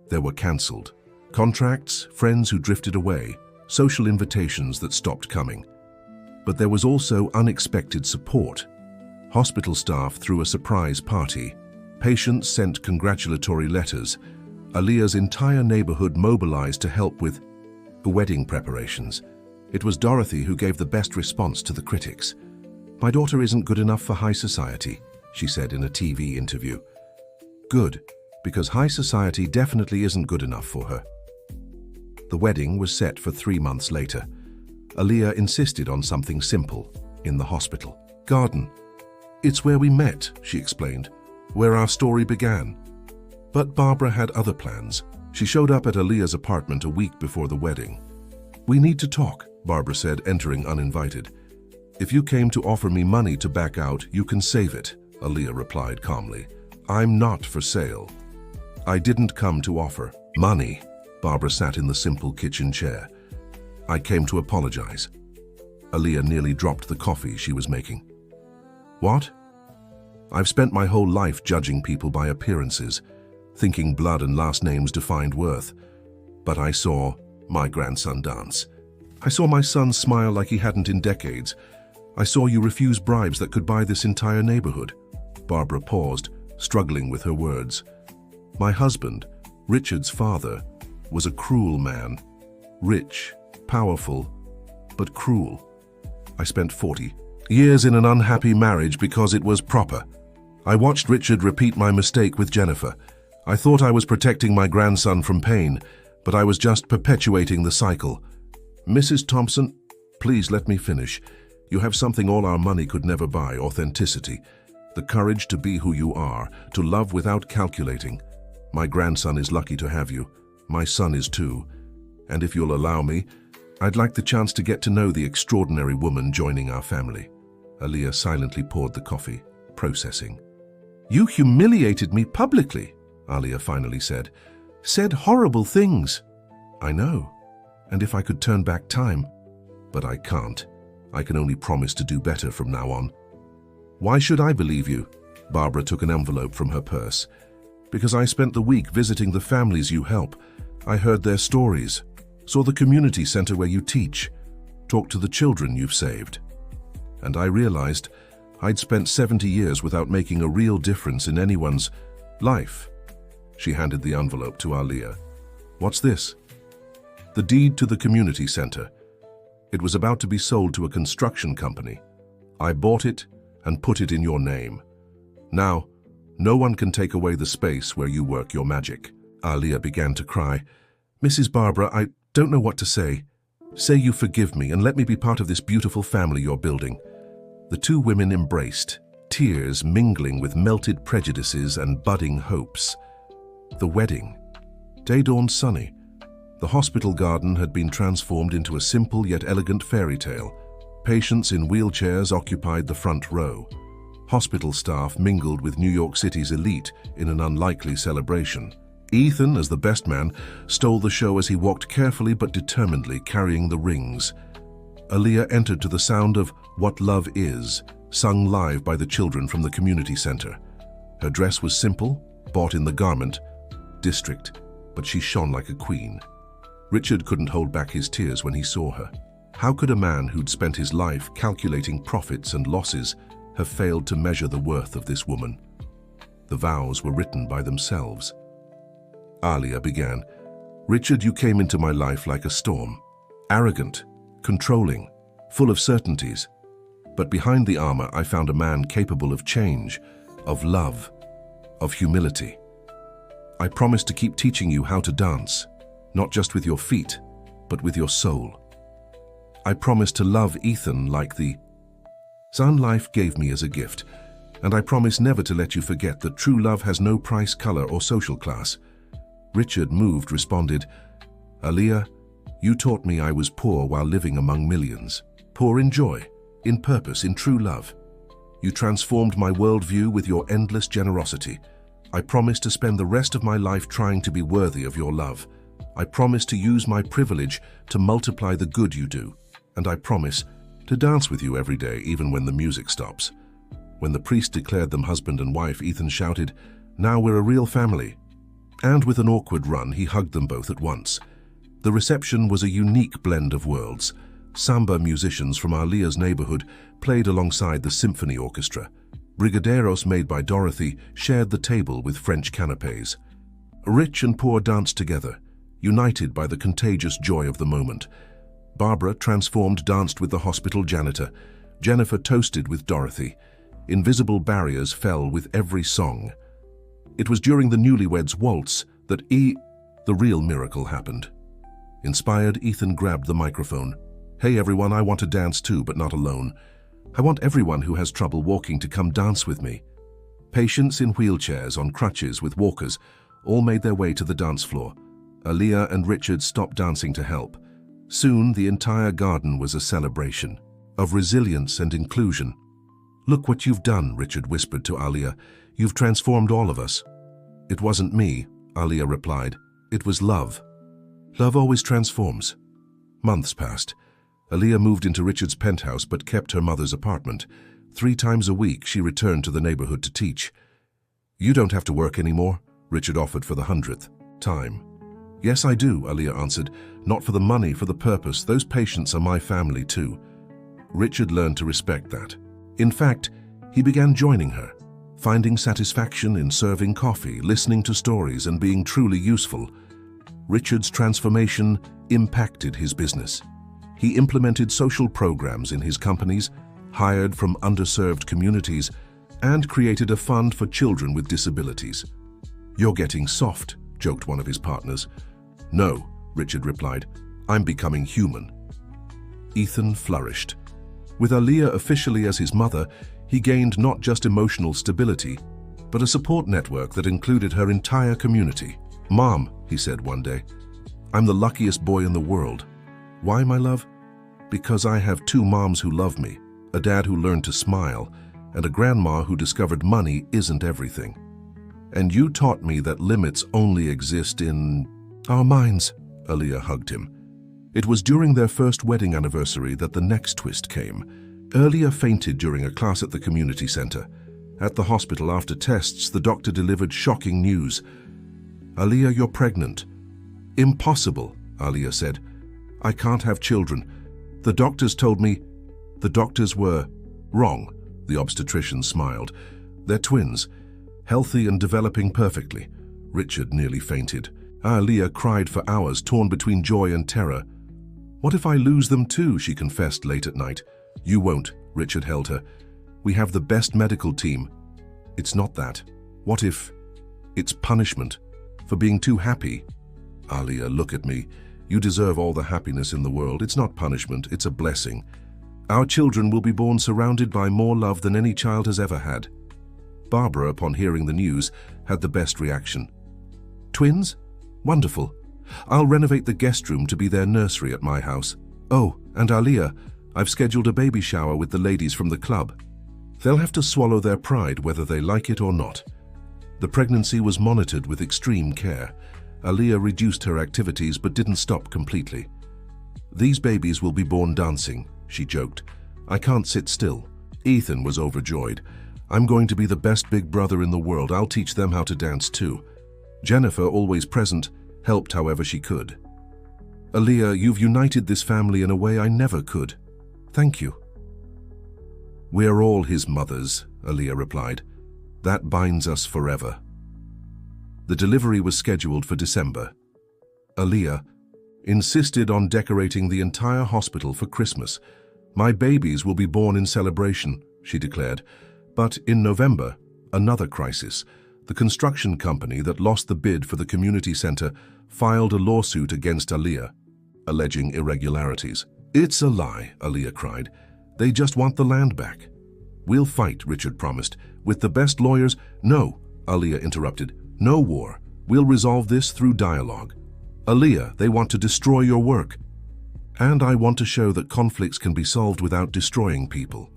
They were cancelled. Contracts, friends who drifted away, social invitations that stopped coming. But there was also unexpected support. Hospital staff threw a surprise party. Patients sent congratulatory letters. Aaliyah's entire neighborhood mobilized to help with the wedding preparations. It was Dorothy who gave the best response to the critics. "My daughter isn't good enough for high society," she said in a TV interview. Good, because high society definitely isn't good enough for her. The wedding was set for 3 months later. Aaliyah insisted on something simple in the hospital. "Garden. It's where we met," she explained, "where our story began." But Barbara had other plans. She showed up at Aaliyah's apartment a week before the wedding. "We need to talk," Barbara said, entering uninvited. "If you came to offer me money to back out, you can save it," Aaliyah replied calmly. "I'm not for sale." "I didn't come to offer money." Barbara sat in the simple kitchen chair. "I came to apologize." Aaliyah nearly dropped the coffee she was making. "What?" "I've spent my whole life judging people by appearances, thinking blood and last names defined worth. But I saw my grandson dance. I saw my son smile like he hadn't in decades. I saw you refuse bribes that could buy this entire neighborhood." Barbara paused, struggling with her words. "My husband, Richard's father, was a cruel man. Rich, powerful, but cruel. I spent 40 years in an unhappy marriage because it was proper. I watched Richard repeat my mistake with Jennifer. I thought I was protecting my grandson from pain, but I was just perpetuating the cycle." "Mrs. Thompson, please let me finish. You have something all our money could never buy: authenticity. The courage to be who you are, to love without calculating. My grandson is lucky to have you. My son is too. And if you'll allow me, I'd like the chance to get to know the extraordinary woman joining our family." Aaliyah silently poured the coffee, processing. "You humiliated me publicly," Aaliyah finally said. "Said horrible things." "I know. And if I could turn back time, but I can't. I can only promise to do better from now on." "Why should I believe you?" Barbara took an envelope from her purse. "Because I spent the week visiting the families you help. I heard their stories, saw the community center where you teach, talked to the children you've saved. And I realized I'd spent 70 years without making a real difference in anyone's life." She handed the envelope to Aaliyah. "What's this?" "The deed to the community center. It was about to be sold to a construction company. I bought it and put it in your name. Now, no one can take away the space where you work your magic." Aaliyah began to cry. "Mrs. Barbara, I don't know what to say. Say you forgive me and let me be part of this beautiful family you're building." The two women embraced, tears mingling with melted prejudices and budding hopes. The wedding. Day dawned sunny. The hospital garden had been transformed into a simple yet elegant fairy tale. Patients in wheelchairs occupied the front row. Hospital staff mingled with New York City's elite in an unlikely celebration. Ethan, as the best man, stole the show as he walked carefully but determinedly, carrying the rings. Aaliyah entered to the sound of "What Love Is," sung live by the children from the community center. Her dress was simple, bought in the garment district, but she shone like a queen. Richard couldn't hold back his tears when he saw her. How could a man who'd spent his life calculating profits and losses have failed to measure the worth of this woman? The vows were written by themselves. Aaliyah began. "Richard, you came into my life like a storm. Arrogant, controlling, full of certainties. But behind the armor, I found a man capable of change, of love, of humility. I promise to keep teaching you how to dance, not just with your feet, but with your soul. I promise to love Ethan like the son life gave me as a gift, and I promise never to let you forget that true love has no price, color, or social class. Richard, moved, responded, Aaliyah, you taught me I was poor while living among millions. Poor in joy, in purpose, in true love. You transformed my worldview with your endless generosity. I promise to spend the rest of my life trying to be worthy of your love. I promise to use my privilege to multiply the good you do. And I promise to dance with you every day, even when the music stops. When the priest declared them husband and wife, Ethan shouted, Now we're a real family. And with an awkward run, he hugged them both at once. The reception was a unique blend of worlds. Samba musicians from Aaliyah's neighborhood played alongside the symphony orchestra. Brigadeiros made by Dorothy shared the table with French canapes. Rich and poor danced together, united by the contagious joy of the moment. Barbara, transformed, danced with the hospital janitor. Jennifer toasted with Dorothy. Invisible barriers fell with every song. It was during the newlyweds' waltz that the real miracle happened. Inspired, Ethan grabbed the microphone. Hey everyone, I want to dance too, but not alone. I want everyone who has trouble walking to come dance with me. Patients in wheelchairs, on crutches, with walkers, all made their way to the dance floor. Aaliyah and Richard stopped dancing to help. Soon, the entire garden was a celebration of resilience and inclusion. Look what you've done, Richard whispered to Aaliyah. You've transformed all of us. It wasn't me, Aaliyah replied. It was love. Love always transforms. Months passed. Aaliyah moved into Richard's penthouse but kept her mother's apartment. 3 times a week, she returned to the neighborhood to teach. You don't have to work anymore, Richard offered for the 100th time. Yes, I do, Aaliyah answered. Not for the money, for the purpose. Those patients are my family too. Richard learned to respect that. In fact, he began joining her, finding satisfaction in serving coffee, listening to stories, and being truly useful. Richard's transformation impacted his business. He implemented social programs in his companies, hired from underserved communities, and created a fund for children with disabilities. You're getting soft, joked one of his partners. No, Richard replied. I'm becoming human. Ethan flourished. With Aaliyah officially as his mother, he gained not just emotional stability, but a support network that included her entire community. Mom, he said one day, I'm the luckiest boy in the world. Why, my love? Because I have 2 moms who love me, a dad who learned to smile, and a grandma who discovered money isn't everything. And you taught me that limits only exist in our minds, Aaliyah hugged him. It was during their first wedding anniversary that the next twist came. Aaliyah fainted during a class at the community center. At the hospital, after tests, the doctor delivered shocking news. Aaliyah, you're pregnant. Impossible, Aaliyah said. I can't have children. The doctors told me. The doctors were wrong, the obstetrician smiled. They're twins, healthy and developing perfectly. Richard nearly fainted. Aaliyah cried for hours, torn between joy and terror. What if I lose them too, she confessed late at night. You won't, Richard held her. We have the best medical team. It's not that. What if it's punishment for being too happy? Aaliyah, look at me. You deserve all the happiness in the world. It's not punishment, it's a blessing. Our children will be born surrounded by more love than any child has ever had. Barbara, upon hearing the news, had the best reaction. Twins? Wonderful. I'll renovate the guest room to be their nursery at my house. Oh, and Aaliyah, I've scheduled a baby shower with the ladies from the club. They'll have to swallow their pride whether they like it or not. The pregnancy was monitored with extreme care. Aaliyah reduced her activities but didn't stop completely. These babies will be born dancing, she joked. I can't sit still. Ethan was overjoyed. I'm going to be the best big brother in the world. I'll teach them how to dance too. Jennifer, always present, helped however she could. Aaliyah, you've united this family in a way I never could. Thank you. We're all his mothers, Aaliyah replied. That binds us forever. The delivery was scheduled for December. Aaliyah insisted on decorating the entire hospital for Christmas. My babies will be born in celebration, she declared. But in November, another crisis. The construction company that lost the bid for the community center filed a lawsuit against Aaliyah, alleging irregularities. "It's a lie," Aaliyah cried. "They just want the land back." "We'll fight," Richard promised, "with the best lawyers." "No," Aaliyah interrupted. "No war. We'll resolve this through dialogue." "Aaliyah, they want to destroy your work." "And I want to show that conflicts can be solved without destroying people."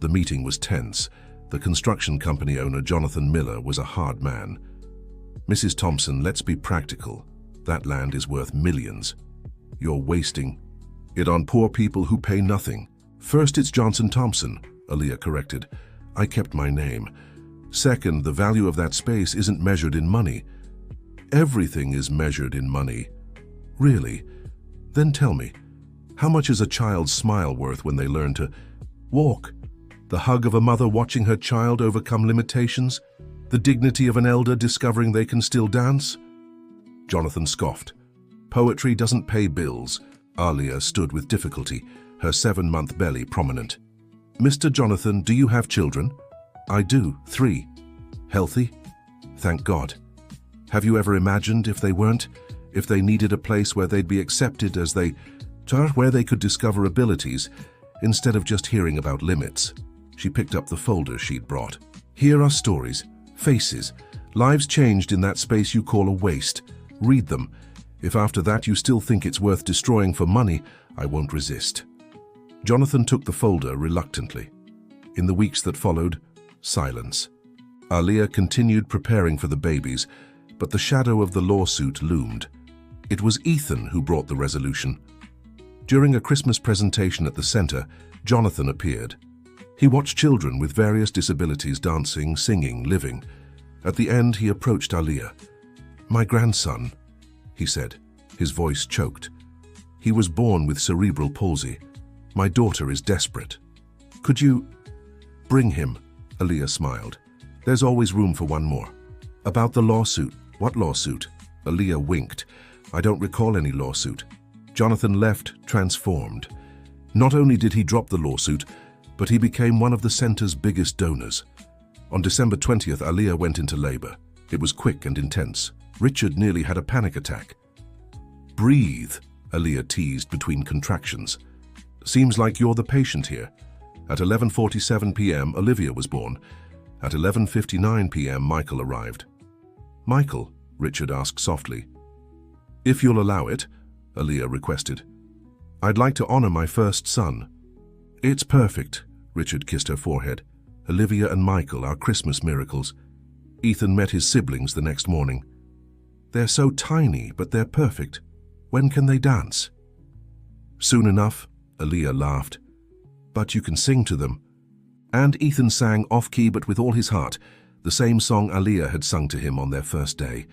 The meeting was tense. The construction company owner, Jonathan Miller, was a hard man. "Mrs. Thompson, let's be practical. That land is worth millions. You're wasting it on poor people who pay nothing." "First, it's Johnson Thompson," Aaliyah corrected. "I kept my name. Second, the value of that space isn't measured in money." "Everything is measured in money." "Really? Then tell me, how much is a child's smile worth when they learn to walk? The hug of a mother watching her child overcome limitations? The dignity of an elder discovering they can still dance?" Jonathan scoffed. "Poetry doesn't pay bills." Aaliyah stood with difficulty, her 7-month belly prominent. "Mr. Jonathan, do you have children?" "I do, 3. "Healthy?" "Thank God." "Have you ever imagined if they weren't? If they needed a place where they'd be accepted as they where they could discover abilities, instead of just hearing about limits?" She picked up the folder she'd brought. "Here are stories, faces, lives changed in that space you call a waste. Read them. If after that you still think it's worth destroying for money, I won't resist." Jonathan took the folder reluctantly. In the weeks that followed, silence. Aaliyah continued preparing for the babies, but the shadow of the lawsuit loomed. It was Ethan who brought the resolution. During a Christmas presentation at the center, Jonathan appeared. He watched children with various disabilities dancing, singing, living. At the end, he approached Aaliyah. "My grandson," he said, his voice choked. "He was born with cerebral palsy. My daughter is desperate. Could you bring him?" Aaliyah smiled. "There's always room for one more." "About the lawsuit." "What lawsuit?" Aaliyah winked. "I don't recall any lawsuit." Jonathan left transformed. Not only did he drop the lawsuit, but he became one of the center's biggest donors. On December 20th, Aaliyah went into labor. It was quick and intense. Richard nearly had a panic attack. "Breathe," Aaliyah teased between contractions. "Seems like you're the patient here." At 11:47 p.m., Olivia was born. At 11:59 p.m., Michael arrived. "Michael?" Richard asked softly. "If you'll allow it," Aaliyah requested. "I'd like to honor my first son." "It's perfect," Richard kissed her forehead. "Olivia and Michael are Christmas miracles." Ethan met his siblings the next morning. "They're so tiny, but they're perfect. When can they dance?" "Soon enough," Aaliyah laughed. "But you can sing to them." And Ethan sang off-key but with all his heart, the same song Aaliyah had sung to him on their first day.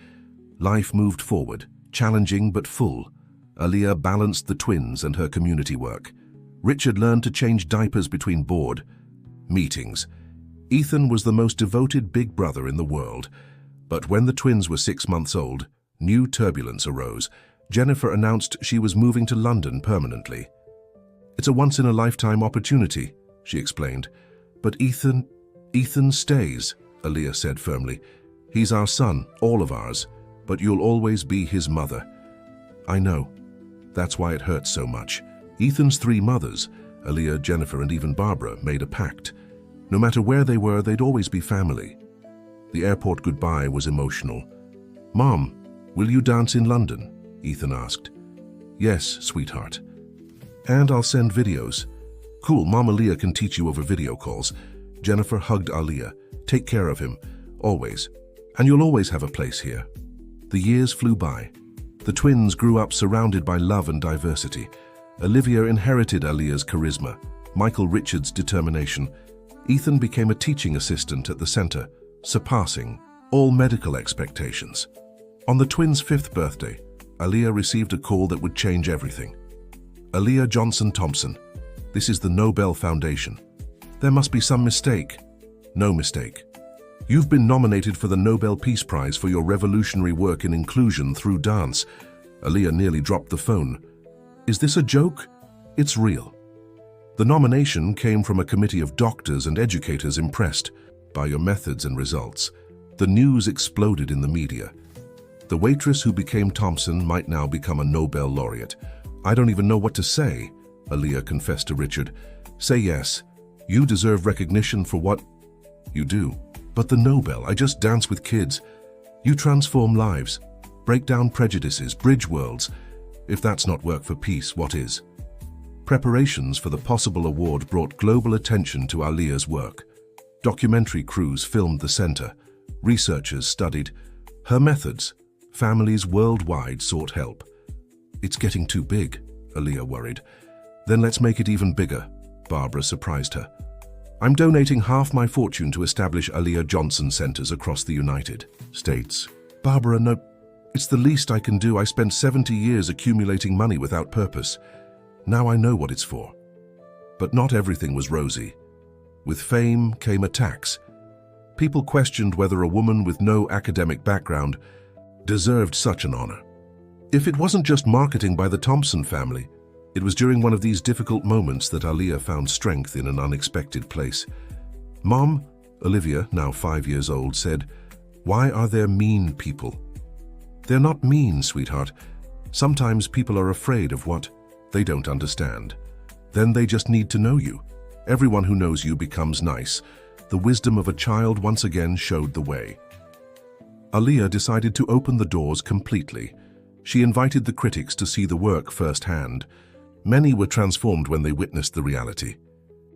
Life moved forward, challenging but full. Aaliyah balanced the twins and her community work. Richard learned to change diapers between board meetings. Ethan was the most devoted big brother in the world. But when the twins were 6 months old, new turbulence arose. Jennifer announced she was moving to London permanently. "It's a once-in-a-lifetime opportunity," she explained. "But Ethan stays," Aaliyah said firmly. "He's our son, all of ours, but you'll always be his mother." "I know. That's why it hurts so much." Ethan's 3 mothers, Aaliyah, Jennifer, and even Barbara, made a pact. No matter where they were, they'd always be family. The airport goodbye was emotional. "Mom, will you dance in London?" Ethan asked. "Yes, sweetheart. And I'll send videos." "Cool, Mom, Aaliyah can teach you over video calls." Jennifer hugged Aaliyah. "Take care of him, always. And you'll always have a place here." The years flew by. The twins grew up surrounded by love and diversity. Olivia inherited Aaliyah's charisma, Michael Richards' determination. Ethan became a teaching assistant at the center, surpassing all medical expectations. On the twins' 5th birthday, Aaliyah received a call that would change everything. "Aaliyah Johnson Thompson, this is the Nobel Foundation. There must be some mistake." "No mistake. You've been nominated for the Nobel Peace Prize for your revolutionary work in inclusion through dance." Aaliyah nearly dropped the phone. "Is this a joke?" "It's real." The nomination came from a committee of doctors and educators impressed by your methods and results. The news exploded in the media. The waitress who became Thompson might now become a Nobel laureate. "I don't even know what to say," Aaliyah confessed to Richard. "Say yes. You deserve recognition for what you do. But the Nobel, I just dance with kids. You transform lives, break down prejudices, bridge worlds. If that's not work for peace, what is?" Preparations for the possible award brought global attention to Aaliyah's work. Documentary crews filmed the center. Researchers studied her methods. Families worldwide sought help. "It's getting too big," Aaliyah worried. "Then let's make it even bigger," Barbara surprised her. "I'm donating half my fortune to establish Aaliyah Johnson centers across the United States." "Barbara, no, it's the least I can do. I spent 70 years accumulating money without purpose. Now I know what it's for." But not everything was rosy. With fame came attacks. People questioned whether a woman with no academic background deserved such an honor. If it wasn't just marketing by the Thompson family, it was during one of these difficult moments that Aaliyah found strength in an unexpected place. Mom, Olivia, now 5 years old, said, "Why are there mean people?" "They're not mean, sweetheart. Sometimes people are afraid of what they don't understand. Then they just need to know you. Everyone who knows you becomes nice." The wisdom of a child once again showed the way. Aaliyah decided to open the doors completely. She invited the critics to see the work firsthand. Many were transformed when they witnessed the reality.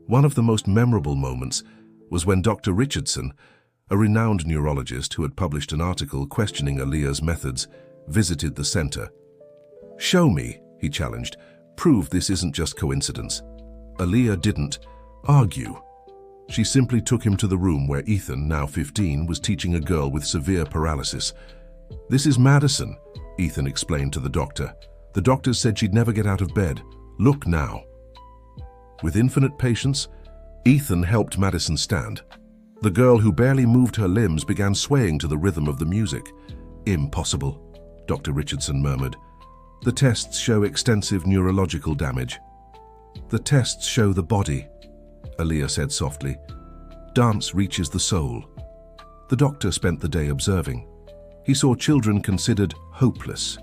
One of the most memorable moments was when Dr. Richardson, a renowned neurologist who had published an article questioning Aaliyah's methods, visited the center. "Show me," he challenged. "Prove this isn't just coincidence." Aaliyah didn't argue. She simply took him to the room where Ethan, now 15, was teaching a girl with severe paralysis. "This is Madison," Ethan explained to the doctor. "The doctors said she'd never get out of bed. Look now." With infinite patience, Ethan helped Madison stand. The girl, who barely moved her limbs, began swaying to the rhythm of the music. "Impossible," Dr. Richardson murmured. "The tests show extensive neurological damage." "The tests show the body," Aaliyah said softly. "Dance reaches the soul." The doctor spent the day observing. He saw children considered hopeless,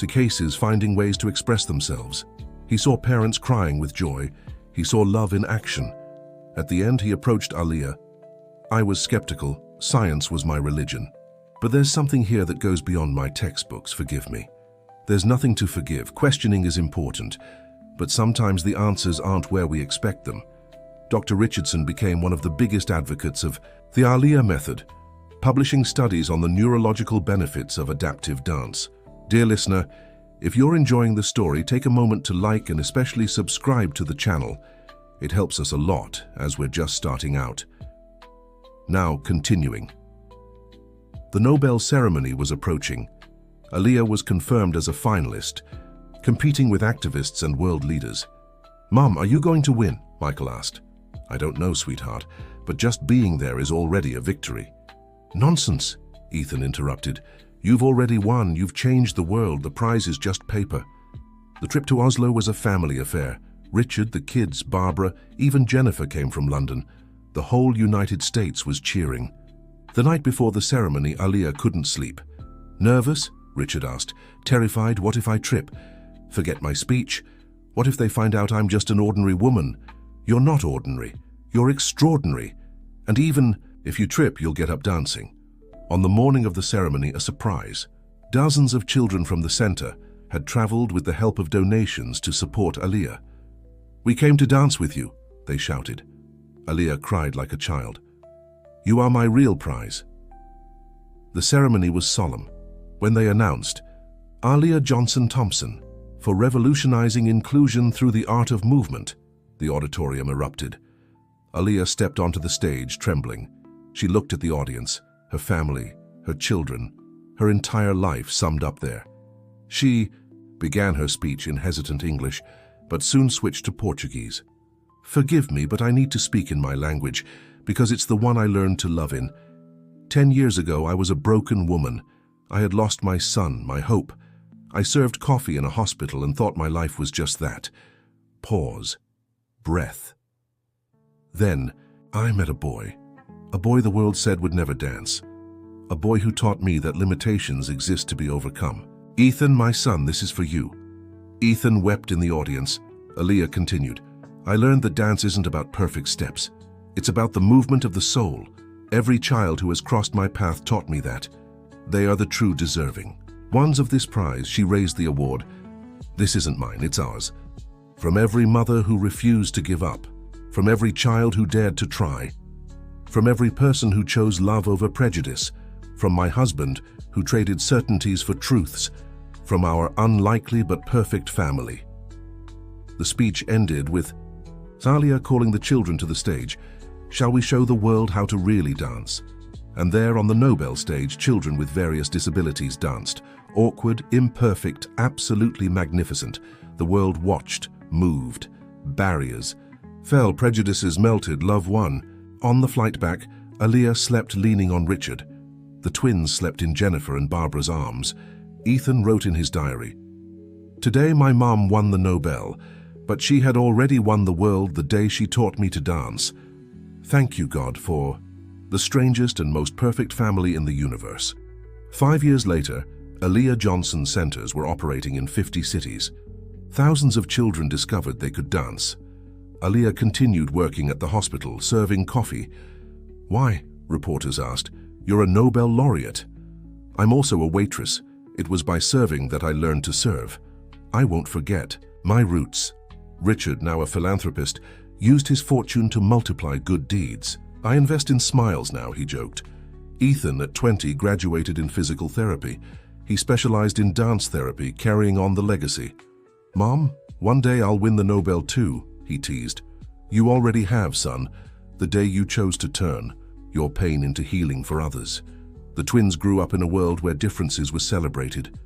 cases finding ways to express themselves. He saw parents crying with joy. He saw love in action. At the end, he approached Aaliyah. "I was skeptical. Science was my religion. But there's something here that goes beyond my textbooks, forgive me." "There's nothing to forgive. Questioning is important. But sometimes the answers aren't where we expect them." Dr. Richardson became one of the biggest advocates of the Aaliyah method, publishing studies on the neurological benefits of adaptive dance. Dear listener, if you're enjoying the story, take a moment to like and especially subscribe to the channel. It helps us a lot as we're just starting out. Now, continuing. The Nobel ceremony was approaching. Aaliyah was confirmed as a finalist, competing with activists and world leaders. "Mom, are you going to win?" Michael asked. "I don't know, sweetheart, but just being there is already a victory." "Nonsense," Ethan interrupted. "You've already won. You've changed the world. The prize is just paper." The trip to Oslo was a family affair. Richard, the kids, Barbara, even Jennifer came from London. The whole United States was cheering. The night before the ceremony, Aaliyah couldn't sleep. "Nervous?" Richard asked. "Terrified? What if I trip? Forget my speech? What if they find out I'm just an ordinary woman?" "You're not ordinary. You're extraordinary. And even if you trip, you'll get up dancing." On the morning of the ceremony, a surprise. Dozens of children from the center had traveled with the help of donations to support Aaliyah. "We came to dance with you," they shouted. Aaliyah cried like a child. "You are my real prize." The ceremony was solemn when they announced, "Aaliyah Johnson Thompson, for revolutionizing inclusion through the art of movement." The auditorium erupted. Aaliyah stepped onto the stage, trembling. She looked at the audience, her family, her children, her entire life summed up there. She began her speech in hesitant English, but soon switched to Portuguese. "Forgive me, but I need to speak in my language, because it's the one I learned to love in. 10 years ago, I was a broken woman. I had lost my son, my hope. I served coffee in a hospital and thought my life was just that." Pause. Breath. "Then, I met a boy the world said would never dance. a boy who taught me that limitations exist to be overcome. Ethan, my son, this is for you. Ethan wept in the audience. Aaliyah continued, I learned that dance isn't about perfect steps. It's about the movement of the soul. Every child who has crossed my path taught me that. They are the true deserving ones of this prize. She raised the award. This isn't mine, it's ours. From every mother who refused to give up, from every child who dared to try, from every person who chose love over prejudice, from my husband who traded certainties for truths, from our unlikely but perfect family. The speech ended with Thalia calling the children to the stage. Shall we show the world how to really dance? And there on the Nobel stage, children with various disabilities danced. Awkward, imperfect, absolutely magnificent. The world watched, moved. Barriers fell, prejudices melted, love won. On the flight back, Aaliyah slept leaning on Richard. The twins slept in Jennifer and Barbara's arms. Ethan wrote in his diary, Today my mom won the Nobel, but she had already won the world the day she taught me to dance. Thank you, God, for the strangest and most perfect family in the universe. 5 years later, Aaliyah Johnson centers were operating in 50 cities. Thousands of children discovered they could dance. Aaliyah continued working at the hospital, serving coffee. Why? Reporters asked. You're a Nobel laureate. I'm also a waitress. It was by serving that I learned to serve. I won't forget my roots. Richard, now a philanthropist, used his fortune to multiply good deeds. I invest in smiles now, he joked. Ethan, at 20, graduated in physical therapy. He specialized in dance therapy, carrying on the legacy. Mom, one day I'll win the Nobel too, he teased. You already have, son, the day you chose to turn your pain into healing for others. The twins grew up in a world where differences were celebrated.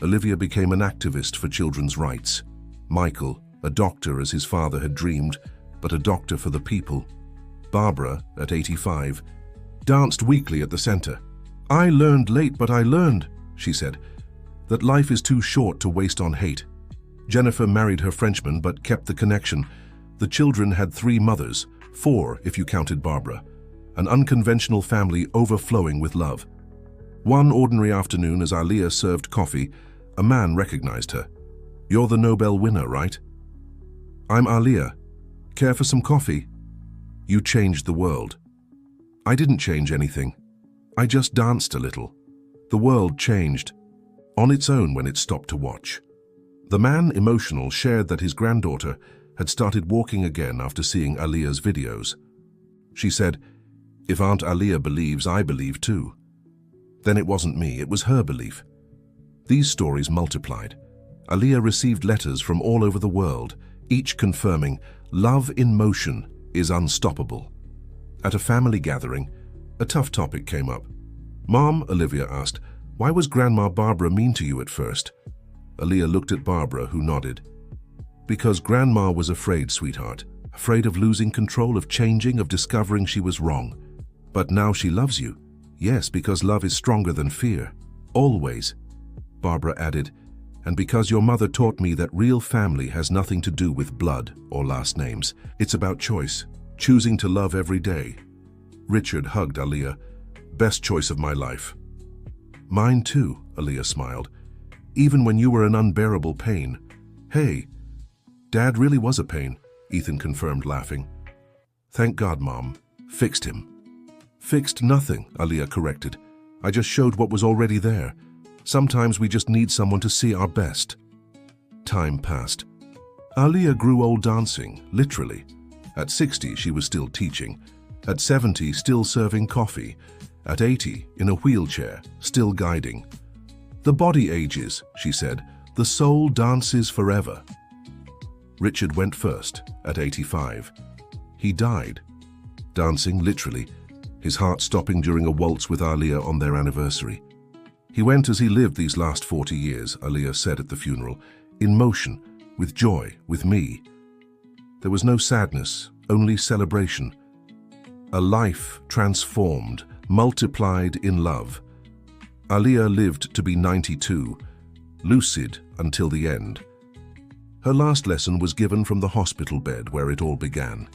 Olivia became an activist for children's rights. Michael, a doctor as his father had dreamed, but a doctor for the people. Barbara, at 85, danced weekly at the center. I learned late, but I learned, she said, that life is too short to waste on hate. Jennifer married her Frenchman but kept the connection. The children had 3 mothers, 4 if you counted Barbara. An unconventional family overflowing with love. One ordinary afternoon as Aaliyah served coffee, a man recognized her. You're the Nobel winner, right? I'm Aaliyah. Care for some coffee? You changed the world. I didn't change anything. I just danced a little. The world changed on its own when it stopped to watch. The man, emotional, shared that his granddaughter had started walking again after seeing Aaliyah's videos. She said, if Aunt Aaliyah believes, I believe too. Then it wasn't me, it was her belief. These stories multiplied. Aaliyah received letters from all over the world, each confirming love in motion is unstoppable. At a family gathering, a tough topic came up. Mom, Olivia asked, why was Grandma Barbara mean to you at first? Aaliyah looked at Barbara, who nodded. Because Grandma was afraid, sweetheart. Afraid of losing control, of changing, of discovering she was wrong. But now she loves you. Yes, because love is stronger than fear. Always. Barbara added, and because your mother taught me that real family has nothing to do with blood or last names. It's about choice, choosing to love every day. Richard hugged Aaliyah. Best choice of my life. Mine too, Aaliyah smiled. Even when you were an unbearable pain. Hey, Dad really was a pain, Ethan confirmed, laughing. Thank God, Mom. Fixed him. Fixed nothing, Aaliyah corrected. I just showed what was already there. Sometimes we just need someone to see our best. Time passed. Aaliyah grew old dancing, literally. At 60, she was still teaching. At 70, still serving coffee. At 80, in a wheelchair, still guiding. The body ages, she said. The soul dances forever. Richard went first, at 85. He died, dancing literally, his heart stopping during a waltz with Aaliyah on their anniversary. He went as he lived these last 40 years, Aaliyah said at the funeral, in motion, with joy, with me. There was no sadness, only celebration. A life transformed, multiplied in love. Aaliyah lived to be 92, lucid until the end. Her last lesson was given from the hospital bed where it all began.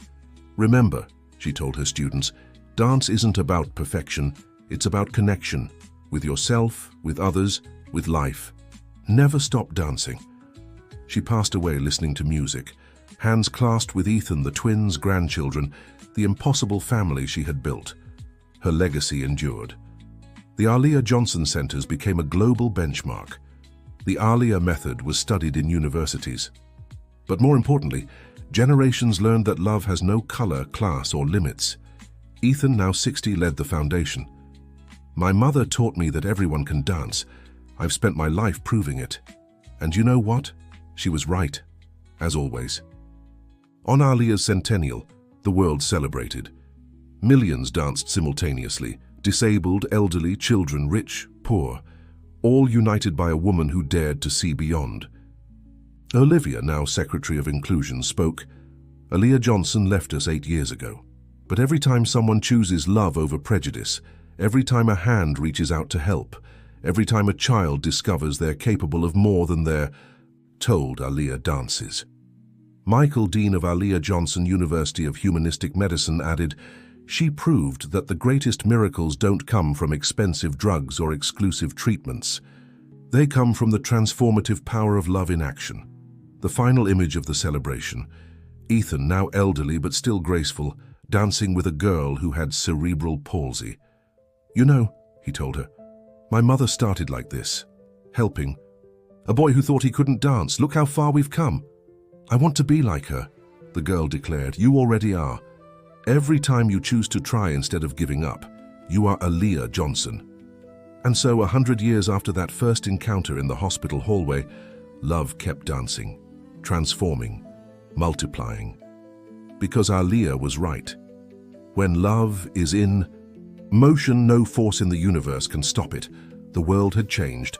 Remember, she told her students, dance isn't about perfection, It's about connection, with yourself, with others, with life. Never stop dancing. She passed away listening to music, hands clasped with Ethan, the twins' grandchildren, the impossible family she had built. Her legacy endured. The Aaliyah Johnson Centers became a global benchmark. The Aaliyah method was studied in universities. But more importantly, generations learned that love has no color, class, or limits. Ethan, now 60, led the foundation. My mother taught me that everyone can dance. I've spent my life proving it. And you know what? She was right, as always. On Aaliyah's centennial, the world celebrated. Millions danced simultaneously, disabled, elderly, children, rich, poor, all united by a woman who dared to see beyond. Olivia, now Secretary of Inclusion, spoke. Aaliyah Johnson left us 8 years ago. But every time someone chooses love over prejudice, every time a hand reaches out to help, every time a child discovers they're capable of more than they're told, Aaliyah dances. Michael, Dean of Aaliyah Johnson University of Humanistic Medicine, added, "She proved that the greatest miracles don't come from expensive drugs or exclusive treatments. They come from the transformative power of love in action." The final image of the celebration, Ethan, now elderly but still graceful, dancing with a girl who had cerebral palsy. "You know," he told her, "my mother started like this, helping. A boy who thought he couldn't dance. Look how far we've come. I want to be like her," the girl declared. "You already are. Every time you choose to try instead of giving up, you are Aaliyah Johnson." And so, 100 years after that first encounter in the hospital hallway, love kept dancing, transforming, multiplying. Because Aaliyah was right. When love is in motion, no force in the universe can stop it. The world had changed,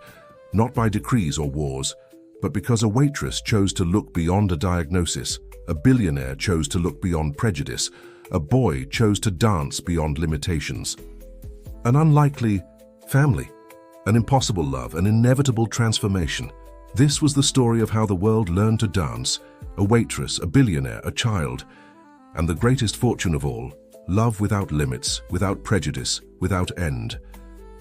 not by decrees or wars, but because a waitress chose to look beyond a diagnosis, a billionaire chose to look beyond prejudice, a boy chose to dance beyond limitations. An unlikely family, an impossible love, an inevitable transformation. This was the story of how the world learned to dance, a waitress, a billionaire, a child, and the greatest fortune of all, love without limits, without prejudice, without end.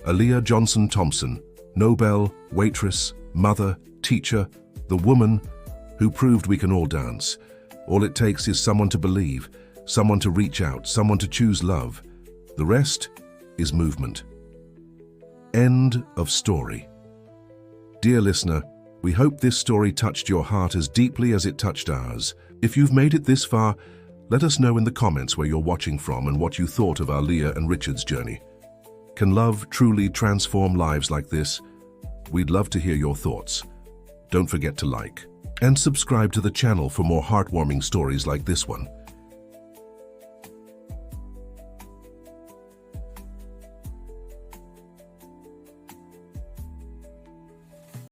Aaliyah Johnson Thompson, Nobel, waitress, mother, teacher, the woman who proved we can all dance. All it takes is someone to believe, someone to reach out, someone to choose love. The rest is movement. End of story. Dear listener, we hope this story touched your heart as deeply as it touched ours. If you've made it this far, let us know in the comments where you're watching from and what you thought of Aaliyah and Richard's journey. Can love truly transform lives like this? We'd love to hear your thoughts. Don't forget to like and subscribe to the channel for more heartwarming stories like this one.